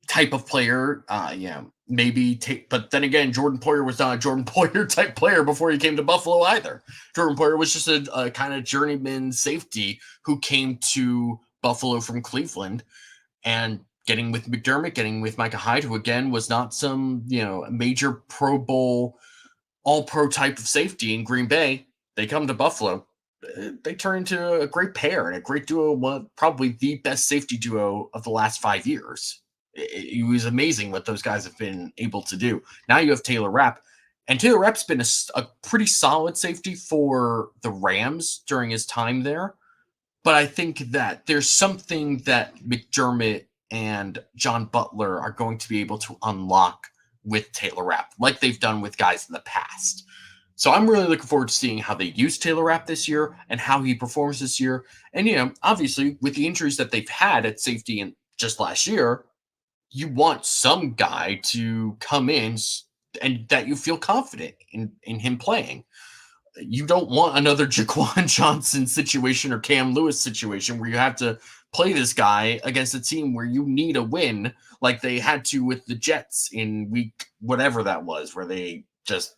type of player. But then again, Jordan Poyer was not a Jordan Poyer type player before he came to Buffalo either. Jordan Poyer was just a kind of journeyman safety who came to Buffalo from Cleveland, and getting with McDermott, getting with Micah Hyde, who again was not some, major Pro Bowl, all-pro type of safety in Green Bay. They come to Buffalo. They turn into a great pair and a great duo, probably the best safety duo of the last 5 years. It was amazing what those guys have been able to do. Now you have Taylor Rapp, and Taylor Rapp's been a pretty solid safety for the Rams during his time there. But I think that there's something that McDermott and John Butler are going to be able to unlock with Taylor Rapp, like they've done with guys in the past. So I'm really looking forward to seeing how they use Taylor Rapp this year and how he performs this year. And, obviously, with the injuries that they've had at safety and just last year, you want some guy to come in and that you feel confident in him playing. You don't want another Jaquan Johnson situation or Cam Lewis situation where you have to play this guy against a team where you need a win, like they had to with the Jets in week whatever that was, where they just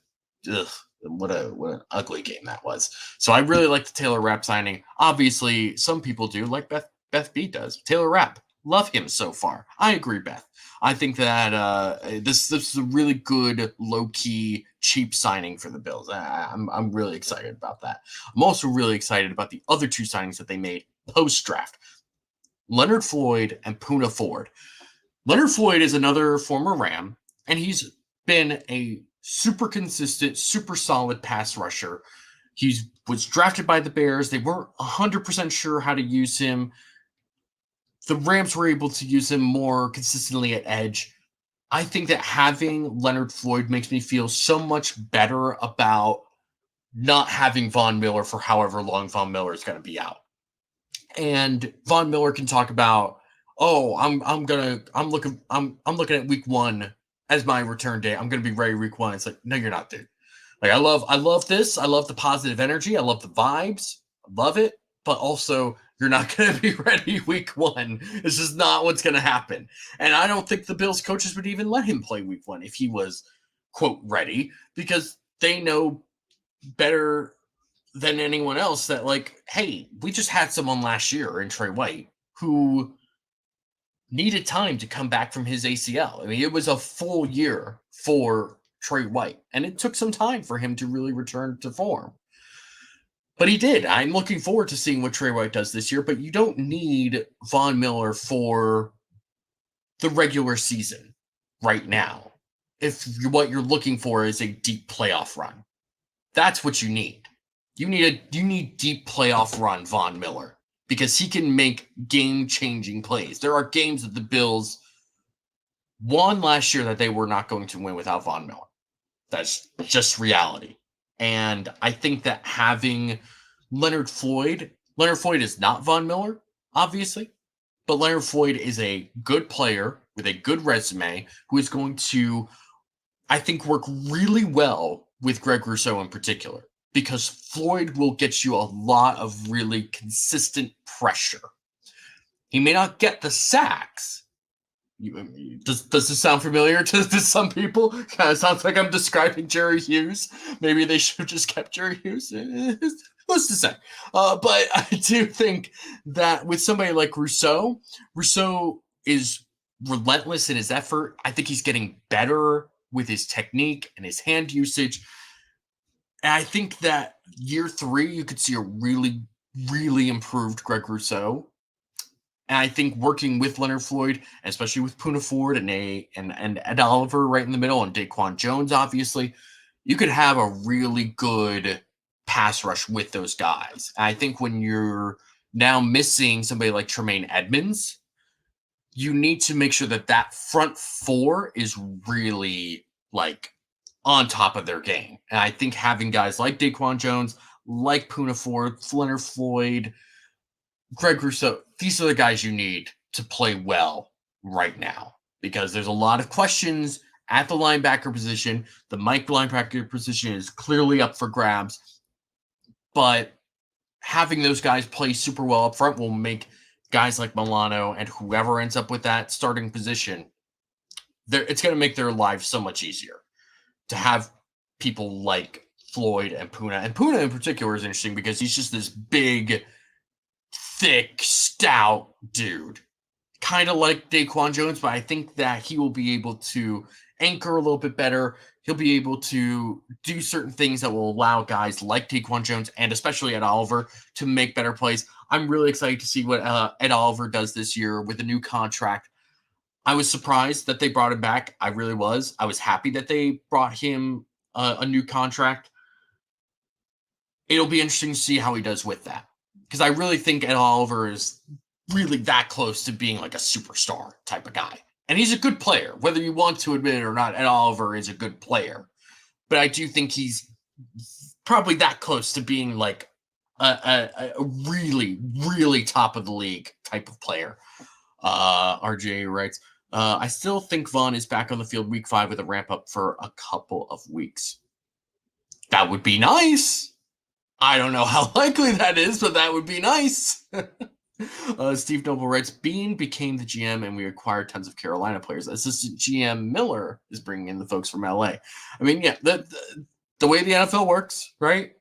what an ugly game that was. So I really like the Taylor Rapp signing. Obviously, some people do, like Beth B does. Taylor Rapp, love him so far. I agree, Beth. I think that this is a really good, low-key, cheap signing for the Bills. I'm really excited about that. I'm also really excited about the other two signings that they made post-draft. Leonard Floyd and Poona Ford. Leonard Floyd is another former Ram, and he's been a super consistent, super solid pass rusher. He was drafted by the Bears. They weren't 100% sure how to use him. The Rams were able to use him more consistently at edge. I think that having Leonard Floyd makes me feel so much better about not having Von Miller for however long Von Miller is going to be out. And Von Miller can talk about, I'm looking at week 1 as my return day. I'm going to be ready week 1. It's like, no, you're not, dude. Like, I love this. I love the positive energy. I love the vibes. I love it. But also, you're not going to be ready week 1. This is not what's going to happen. And I don't think the Bills coaches would even let him play week 1 if he was, quote, ready, because they know better than anyone else that, like, hey, we just had someone last year in Trey White who needed time to come back from his ACL. I mean, it was a full year for Trey White, and it took some time for him to really return to form. But he did. I'm looking forward to seeing what Trey White does this year, but you don't need Von Miller for the regular season right now if what you're looking for is a deep playoff run. That's what you need. You need deep playoff run Von Miller, because he can make game-changing plays. There are games that the Bills won last year that they were not going to win without Von Miller. That's just reality. And I think that having Leonard Floyd is not Von Miller, obviously, but Leonard Floyd is a good player with a good resume who is going to, I think, work really well with Greg Rousseau in particular, because Floyd will get you a lot of really consistent pressure. He may not get the sacks. Does this sound familiar to some people? Kind of sounds like I'm describing Jerry Hughes. Maybe they should have just kept Jerry Hughes. Who's to say? But I do think that with somebody like Rousseau is relentless in his effort. I think he's getting better with his technique and his hand usage. And I think that year 3, you could see a really, really improved Greg Rousseau. And I think working with Leonard Floyd, especially with Poona Ford and Ed Oliver right in the middle, and Daquan Jones, obviously, you could have a really good pass rush with those guys. And I think when you're now missing somebody like Tremaine Edmonds, you need to make sure that front 4 is really, like, on top of their game. And I think having guys like Daquan Jones, like Poona Ford, Leonard Floyd, Greg Rousseau, these are the guys you need to play well right now, because there's a lot of questions at the linebacker position. The Mike linebacker position is clearly up for grabs, but having those guys play super well up front will make guys like Milano and whoever ends up with that starting position, it's going to make their lives so much easier to have people like Floyd and Poona. And Poona in particular is interesting because he's just this big, thick, stout dude. Kind of like Daquan Jones, but I think that he will be able to anchor a little bit better. He'll be able to do certain things that will allow guys like Daquan Jones and especially Ed Oliver to make better plays. I'm really excited to see what Ed Oliver does this year with a new contract. I was surprised that they brought him back. I really was. I was happy that they brought him a new contract. It'll be interesting to see how he does with that, because I really think Ed Oliver is really that close to being like a superstar type of guy. And he's a good player, whether you want to admit it or not. Ed Oliver is a good player, but I do think he's probably that close to being like a really, really top of the league type of player. RJ writes, I still think Vaughn is back on the field week 5 with a ramp up for a couple of weeks. That would be nice. I don't know how likely that is, but that would be nice. Steve Noble writes, Bean became the GM and we acquired tons of Carolina players. Assistant GM Miller is bringing in the folks from LA. I mean, yeah, the way the NFL works, right?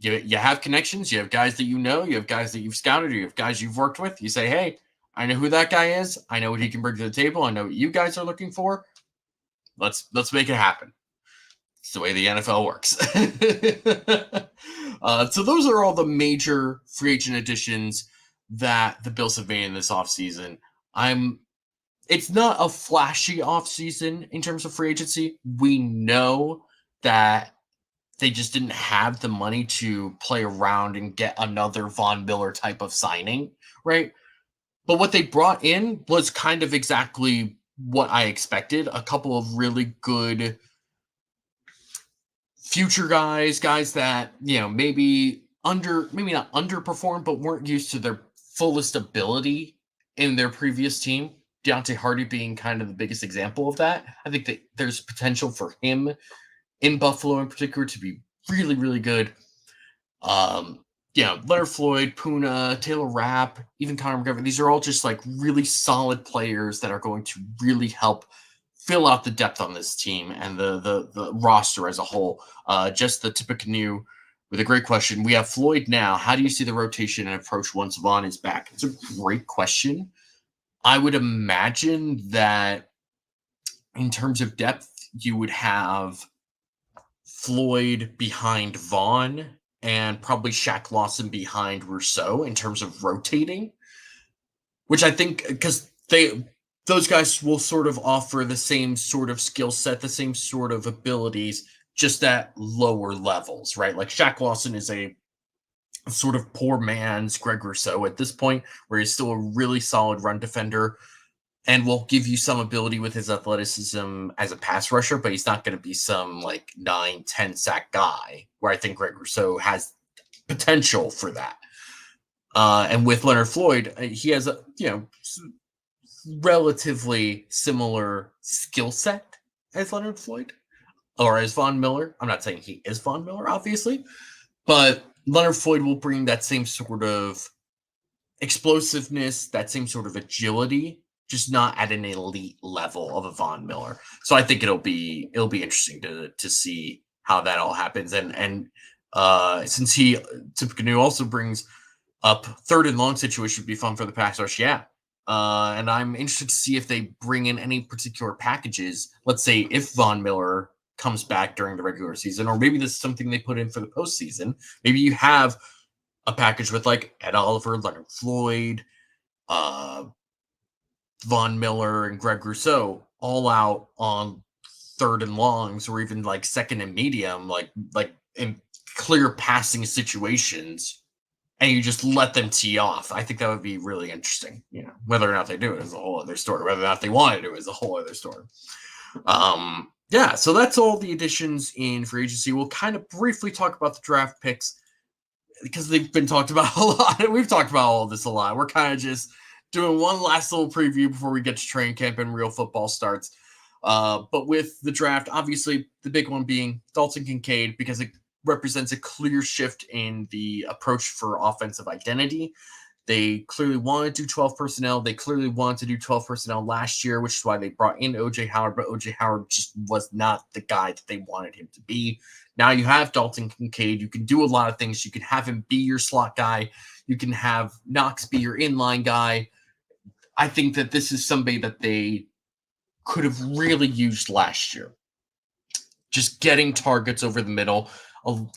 You have connections, you have guys that you know, you have guys that you've scouted, or you have guys you've worked with. You say, hey, I know who that guy is. I know what he can bring to the table. I know what you guys are looking for. Let's make it happen. It's the way the NFL works. So those are all the major free agent additions that the Bills have made in this offseason. It's not a flashy offseason in terms of free agency. We know that they just didn't have the money to play around and get another Von Miller type of signing, right? But what they brought in was kind of exactly what I expected. A couple of really good future guys that, maybe not underperformed, but weren't used to their fullest ability in their previous team. Deontay Hardy being kind of the biggest example of that. I think that there's potential for him in Buffalo in particular to be really, really good. Leonard Floyd, Poona, Taylor Rapp, even Connor McGovern, these are all just like really solid players that are going to really help fill out the depth on this team and the roster as a whole. Just the tip of canoe with a great question. We have Floyd now. How do you see the rotation and approach once Vaughn is back? It's a great question. I would imagine that in terms of depth, you would have Floyd behind Vaughn and probably Shaq Lawson behind Rousseau in terms of rotating, which I think because those guys will sort of offer the same sort of skill set, the same sort of abilities, just at lower levels, right? Like Shaq Lawson is a sort of poor man's Greg Rousseau at this point, where he's still a really solid run defender and will give you some ability with his athleticism as a pass rusher, but he's not going to be some like 9-10 sack guy, where I think Greg Rousseau has potential for that. And with Leonard Floyd, he has a relatively similar skill set as Leonard Floyd or as Von Miller. I'm not saying he is Von Miller, obviously, but Leonard Floyd will bring that same sort of explosiveness, that same sort of agility, just not at an elite level of a Von Miller. So I think it'll be interesting to see how that all happens. And since Tippecanoe also brings up third and long situation would be fun for the pass rush, yeah. And I'm interested to see if they bring in any particular packages. Let's say if Von Miller comes back during the regular season, or maybe this is something they put in for the postseason. Maybe you have a package with like Ed Oliver, Leonard Floyd, Von Miller, and Greg Rousseau all out on third and longs, or even like second and medium, like in clear passing situations, and you just let them tee off. I think that would be really interesting. Whether or not they do it is a whole other story. Whether or not they want to do it is a whole other story. Yeah, so that's all the additions in free agency. We'll kind of briefly talk about the draft picks because they've been talked about a lot. We've talked about all of this a lot. We're kind of just doing one last little preview before we get to training camp and real football starts. But with the draft, obviously the big one being Dalton Kincaid, because it represents a clear shift in the approach for offensive identity. They clearly wanted to do 12 personnel. They clearly wanted to do 12 personnel last year, which is why they brought in OJ Howard, but OJ Howard just was not the guy that they wanted him to be. Now you have Dalton Kincaid. You can do a lot of things. You can have him be your slot guy. You can have Knox be your inline guy. I think that this is somebody that they could have really used last year. Just getting targets over the middle,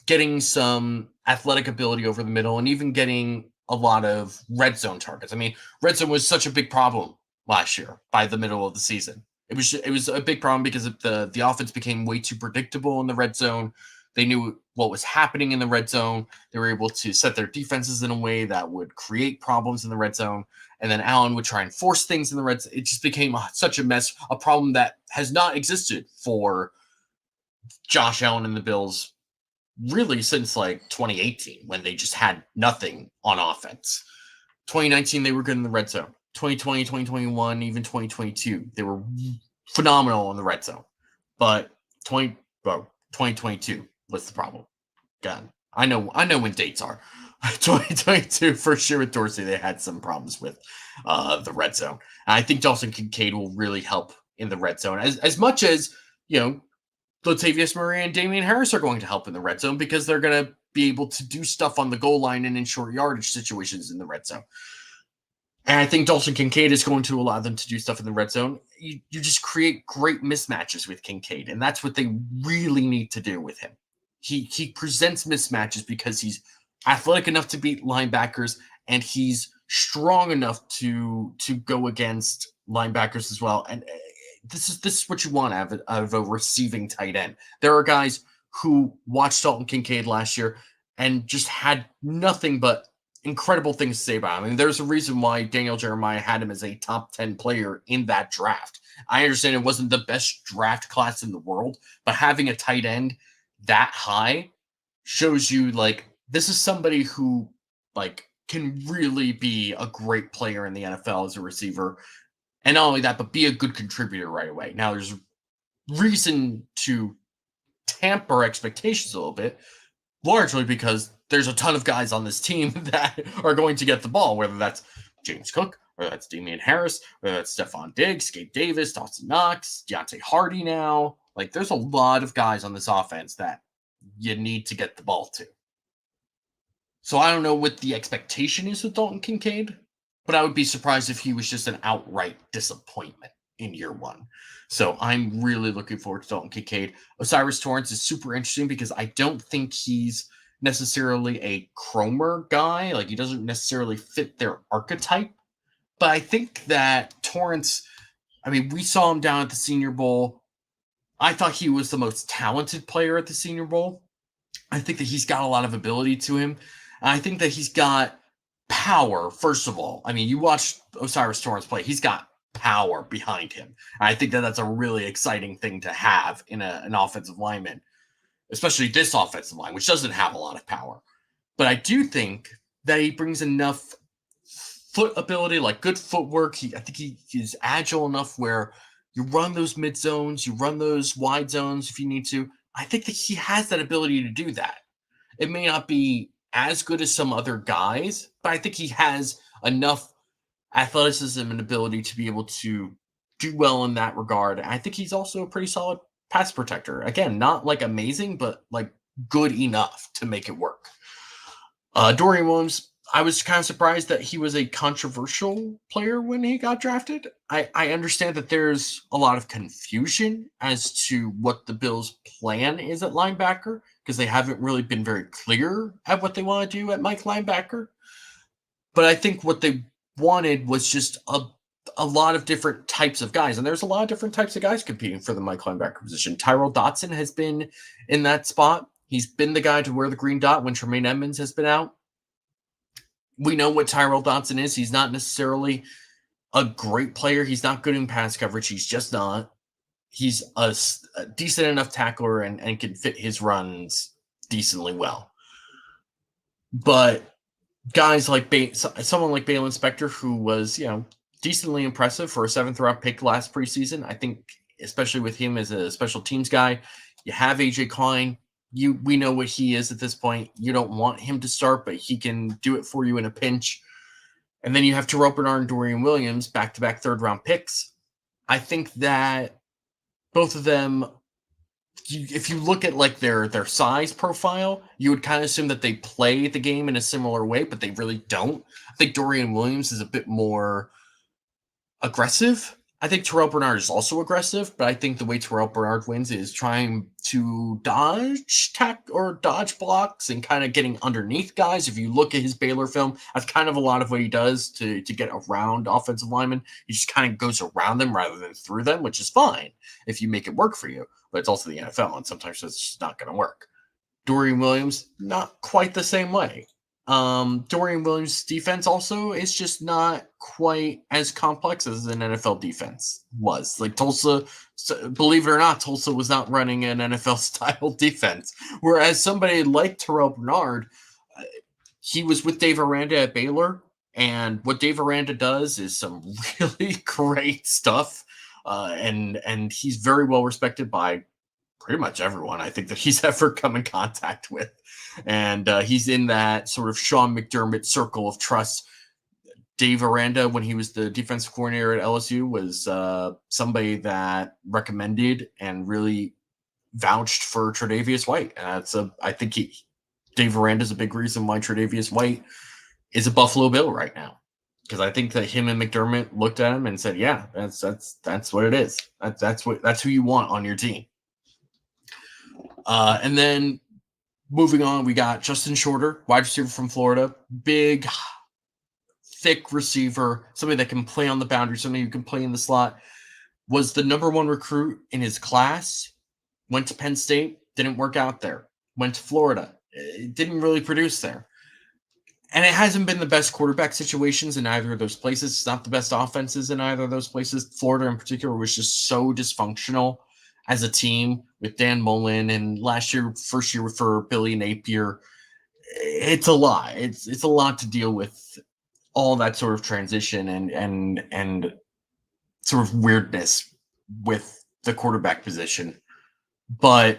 getting some athletic ability over the middle, and even getting a lot of red zone targets. I mean, red zone was such a big problem last year by the middle of the season. It was a big problem because the offense became way too predictable in the red zone. They knew what was happening in the red zone. They were able to set their defenses in a way that would create problems in the red zone. And then Allen would try and force things in the red zone. It just became such a mess, a problem that has not existed for Josh Allen and the Bills really since like 2018 when they just had nothing on offense. 2019, they were good in the red zone. 2020, 2021, even 2022, they were phenomenal in the red zone. But 2022 was the problem. God, I know when dates are. 2022 for sure with Dorsey, they had some problems with the red zone. And I think Dalton Kincaid will really help in the red zone as much as, you know, Latavius Murray and Damian Harris are going to help in the red zone because they're going to be able to do stuff on the goal line and in short yardage situations in the red zone. And I think Dalton Kincaid is going to allow them to do stuff in the red zone. You just create great mismatches with Kincaid, and that's what they really need to do with him. He presents mismatches because he's athletic enough to beat linebackers, and he's strong enough to go against linebackers as well. And this is what you want out of a receiving tight end. There are guys who watched Dalton Kincaid last year and just had nothing but incredible things to say about him. I mean, there's a reason why Daniel Jeremiah had him as a top 10 player in that draft. I understand it wasn't the best draft class in the world, but having a tight end that high shows you like this is somebody who like can really be a great player in the NFL as a receiver. And not only that, but be a good contributor right away. Now, there's reason to tamper expectations a little bit, largely because there's a ton of guys on this team that are going to get the ball, whether that's James Cook, whether that's Damian Harris, whether that's Stephon Diggs, Gabe Davis, Dawson Knox, Deontay Hardy now. Like, there's a lot of guys on this offense that you need to get the ball to. So I don't know what the expectation is with Dalton Kincaid, but I would be surprised if he was just an outright disappointment in year one. So I'm really looking forward to Dalton Kincaid. O'Cyrus Torrence is super interesting because I don't think he's necessarily a Cromer guy. Like, he doesn't necessarily fit their archetype. But I think that Torrence, I mean, we saw him down at the Senior Bowl. I thought he was the most talented player at the Senior Bowl. I think that he's got a lot of ability to him. I think that he's got power, first of all. I mean, you watch O'Cyrus Torrence play, he's got power behind him. I think that that's a really exciting thing to have in an offensive lineman, especially this offensive line, which doesn't have a lot of power. But I do think that he brings enough foot ability, like good footwork. I think he's agile enough where you run those mid zones, you run those wide zones if you need to. I think that he has that ability to do that. It may not be as good as some other guys, but I think he has enough athleticism and ability to be able to do well in that regard. I think he's also a pretty solid pass protector. Again, not like amazing, but like good enough to make it work. Dorian Williams, I was kind of surprised that he was a controversial player when he got drafted. I understand that there's a lot of confusion as to what the Bills' plan is at linebacker because they haven't really been very clear at what they want to do at Mike linebacker. But I think what they wanted was just a lot of different types of guys. And there's a lot of different types of guys competing for the Mike linebacker position. Tyrell Dotson has been in that spot. He's been the guy to wear the green dot when Tremaine Edmonds has been out. We know what Tyrell Dotson is. He's not necessarily a great player. He's not good in pass coverage. He's just not. he's a decent enough tackler and can fit his runs decently well. But guys like someone like Balin Spector, who was, decently impressive for a 7th round pick last preseason, I think, especially with him as a special teams guy, you have AJ Klein. We know what he is at this point. You don't want him to start, but he can do it for you in a pinch. And then you have Terrell Bernard and Dorian Williams, back-to-back 3rd round picks. I think that both of them, if you look at like their size profile, you would kind of assume that they play the game in a similar way, but they really don't. I think Dorian Williams is a bit more aggressive. I think Terrell Bernard is also aggressive, but I think the way Terrell Bernard wins is trying to dodge blocks and kind of getting underneath guys. If you look at his Baylor film, that's kind of a lot of what he does to get around offensive linemen. He just kind of goes around them rather than through them, which is fine if you make it work for you. But it's also the NFL, and sometimes it's just not going to work. Dorian Williams, not quite the same way. Dorian Williams' defense also is just not quite as complex as an NFL defense was. Like Tulsa, believe it or not, Tulsa was not running an NFL-style defense. Whereas somebody like Terrell Bernard, he was with Dave Aranda at Baylor, and what Dave Aranda does is some really great stuff, and he's very well respected by pretty much everyone I think that he's ever come in contact with. And he's in that sort of Sean McDermott circle of trust. Dave Aranda, when he was the defensive coordinator at LSU, was somebody that recommended and really vouched for Tre'Davious White. And I think Dave Aranda is a big reason why Tre'Davious White is a Buffalo Bill right now. Because I think that him and McDermott looked at him and said, "Yeah, that's what it is. That's who you want on your team." And then moving on, we got Justin Shorter, wide receiver from Florida. Big, thick receiver, somebody that can play on the boundary, somebody who can play in the slot. Was the number 1 recruit in his class. Went to Penn State, didn't work out there. Went to Florida, didn't really produce there. And it hasn't been the best quarterback situations in either of those places. It's not the best offenses in either of those places. Florida in particular was just so dysfunctional as a team with Dan Mullen, and first year for Billy Napier. It's a lot. It's a lot to deal with, all that sort of transition and sort of weirdness with the quarterback position. But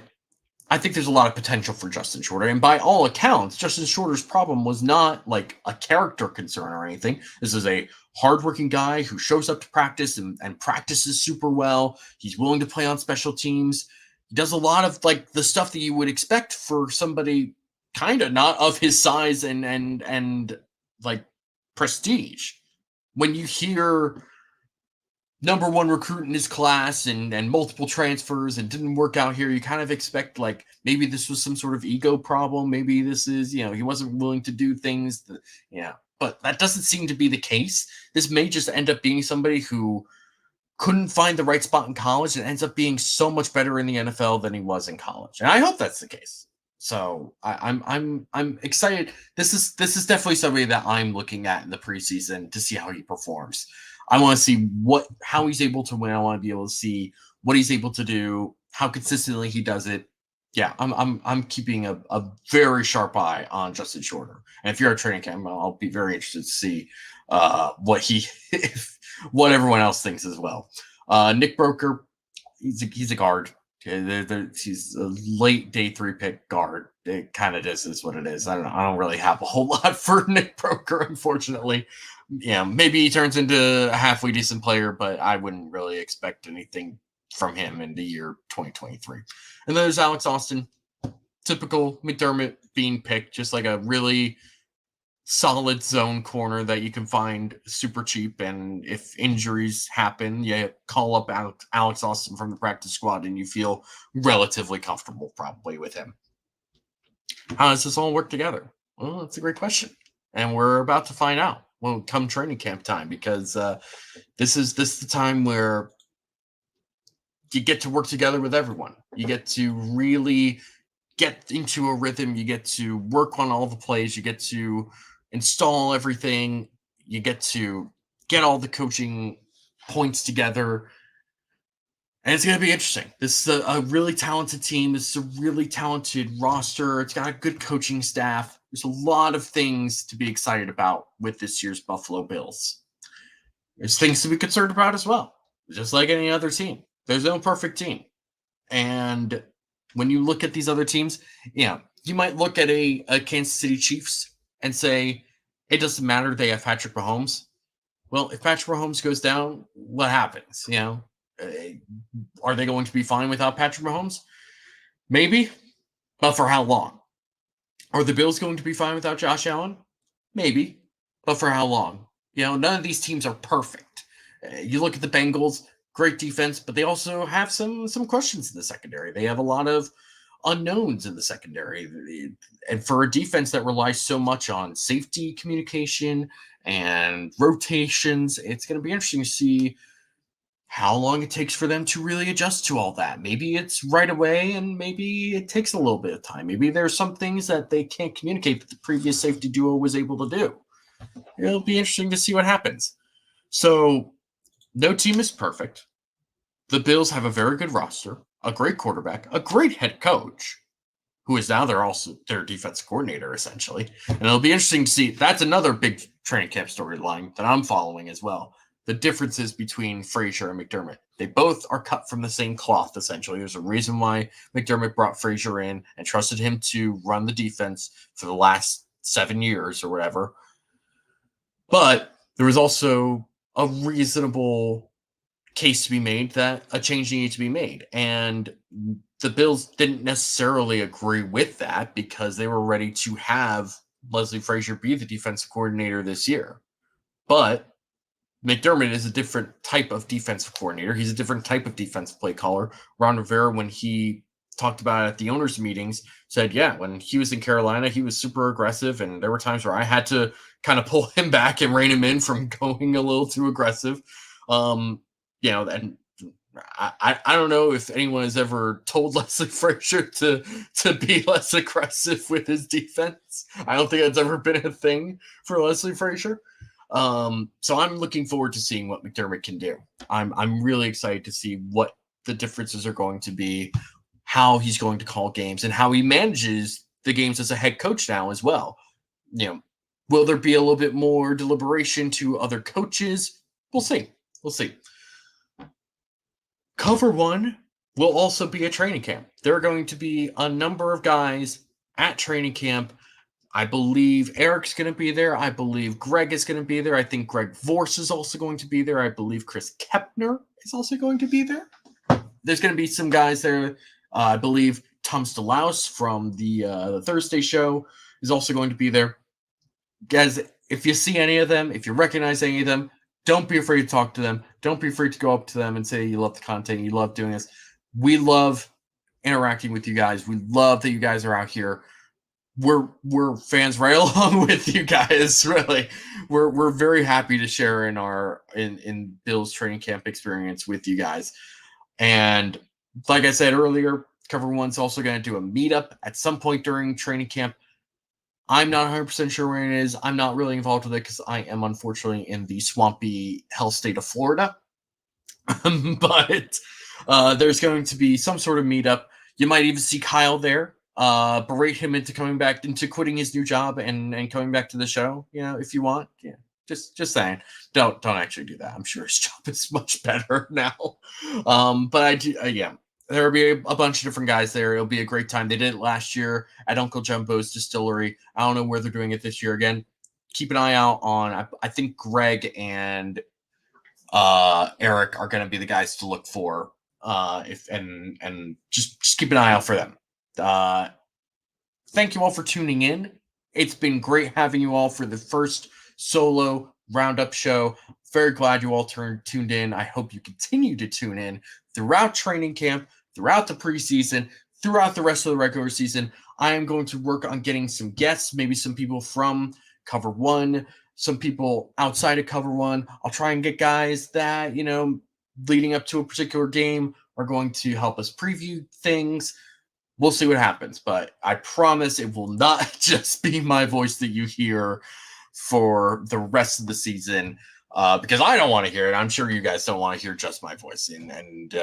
I think there's a lot of potential for Justin Shorter. And by all accounts, Justin Shorter's problem was not like a character concern or anything. This is a hardworking guy who shows up to practice and practices super well. He's willing to play on special teams. He does a lot of like the stuff that you would expect for somebody kind of not of his size and like prestige. When you hear number 1 recruit in his class and multiple transfers and didn't work out here, you kind of expect like maybe this was some sort of ego problem. Maybe this is, he wasn't willing to do things but that doesn't seem to be the case. This may just end up being somebody who couldn't find the right spot in college and ends up being so much better in the NFL than he was in college. And I hope that's the case. So I'm excited. This is definitely somebody that I'm looking at in the preseason to see how he performs. I want to see how he's able to win. I want to be able to see what he's able to do, how consistently he does it. Yeah, I'm keeping a very sharp eye on Justin Shorter. And if you're at training camp, I'll be very interested to see what everyone else thinks as well. Nick Broker, he's a guard. He's a late day 3 pick guard. It kind of is what it is. I don't really have a whole lot for Nick Broker, unfortunately. Maybe he turns into a halfway decent player, but I wouldn't really expect anything from him in the year 2023. And then there's Alex Austin, typical McDermott being picked, just like a really solid zone corner that you can find super cheap. And if injuries happen, you call up Alex Austin from the practice squad and you feel relatively comfortable probably with him. How does this all work together? Well, that's a great question. And we're about to find out when come training camp time, because this is the time where you get to work together with everyone. You get to really get into a rhythm. You get to work on all the plays. You get to install everything. You get to get all the coaching points together. And it's going to be interesting. This is a really talented team. This is a really talented roster. It's got a good coaching staff. There's a lot of things to be excited about with this year's Buffalo Bills. There's things to be concerned about as well. Just like any other team. There's no perfect team. And when you look at these other teams, you might look at a Kansas City Chiefs and say, it doesn't matter, they have Patrick Mahomes. Well, if Patrick Mahomes goes down, what happens? Are they going to be fine without Patrick Mahomes? Maybe, but for how long? Are the Bills going to be fine without Josh Allen? Maybe, but for how long? None of these teams are perfect. You look at the Bengals, great defense, but they also have some questions in the secondary. They have a lot of unknowns in the secondary. And for a defense that relies so much on safety communication and rotations, it's going to be interesting to see how long it takes for them to really adjust to all that. Maybe it's right away, and maybe it takes a little bit of time. Maybe there's some things that they can't communicate that the previous safety duo was able to do. It'll be interesting to see what happens. So no team is perfect. The Bills have a very good roster, a great quarterback, a great head coach, who is now their defensive coordinator, essentially. And it'll be interesting to see. That's another big training camp storyline that I'm following as well. The differences between Frazier and McDermott. They both are cut from the same cloth, essentially. There's a reason why McDermott brought Frazier in and trusted him to run the defense for the last 7 years or whatever. But there was also a reasonable case to be made that a change needed to be made. And the Bills didn't necessarily agree with that because they were ready to have Leslie Frazier be the defensive coordinator this year. But McDermott is a different type of defensive coordinator. He's a different type of defensive play caller. Ron Rivera, when he talked about it at the owners' meetings, said, when he was in Carolina, he was super aggressive, and there were times where I had to kind of pull him back and rein him in from going a little too aggressive. And I don't know if anyone has ever told Leslie Frazier to be less aggressive with his defense. I don't think that's ever been a thing for Leslie Frazier. So I'm looking forward to seeing what McDermott can do. I'm really excited to see what the differences are going to be, how he's going to call games, and how he manages the games as a head coach now as well. Will there be a little bit more deliberation to other coaches? We'll see. Cover One will also be a training camp. There are going to be a number of guys at training camp. I believe Eric's going to be there. I believe Greg is going to be there. I think Greg Vorse is also going to be there. I believe Chris Kepner is also going to be there. There's going to be some guys there. I believe Tom Stalaus from the Thursday show is also going to be there. Guys, if you see any of them, if you recognize any of them, don't be afraid to talk to them. Don't be afraid to go up to them and say you love the content, you love doing this. We love interacting with you guys. We love that you guys are out here. We're fans right along with you guys. Really, we're very happy to share in Bill's training camp experience with you guys. And like I said earlier, Cover One's also going to do a meetup at some point during training camp. I'm not 100% sure where it is. I'm not really involved with it because I am unfortunately in the swampy hell state of Florida. But there's going to be some sort of meetup. You might even see Kyle there. Berate him into quitting his new job and coming back to the show, if you want. Yeah. Just saying. Don't actually do that. I'm sure his job is much better now. But I do, there will be a bunch of different guys there. It'll be a great time. They did it last year at Uncle Jumbo's Distillery. I don't know where they're doing it this year again. Keep an eye out on, I think Greg and Eric are going to be the guys to look for. Just keep an eye out for them. Thank you all for tuning in. It's been great having you all for the first solo Roundup show. Very glad you all tuned in. I hope you continue to tune in throughout training camp, throughout the preseason, throughout the rest of the regular season. I am going to work on getting some guests, maybe some people from Cover One, some people outside of Cover One. I'll try and get guys that, leading up to a particular game are going to help us preview things. We'll see what happens, but I promise it will not just be my voice that you hear for the rest of the season, because I don't want to hear it. I'm sure you guys don't want to hear just my voice. And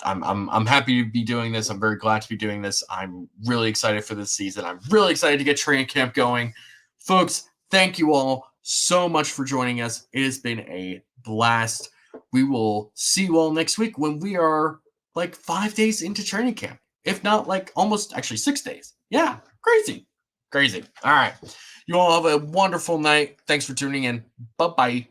I'm happy to be doing this. I'm very glad to be doing this. I'm really excited for this season. I'm really excited to get training camp going. Folks, thank you all so much for joining us. It has been a blast. We will see you all next week when we are like 5 days into training camp. If not, like almost actually 6 days. Yeah, crazy. All right. You all have a wonderful night. Thanks for tuning in. Bye-bye.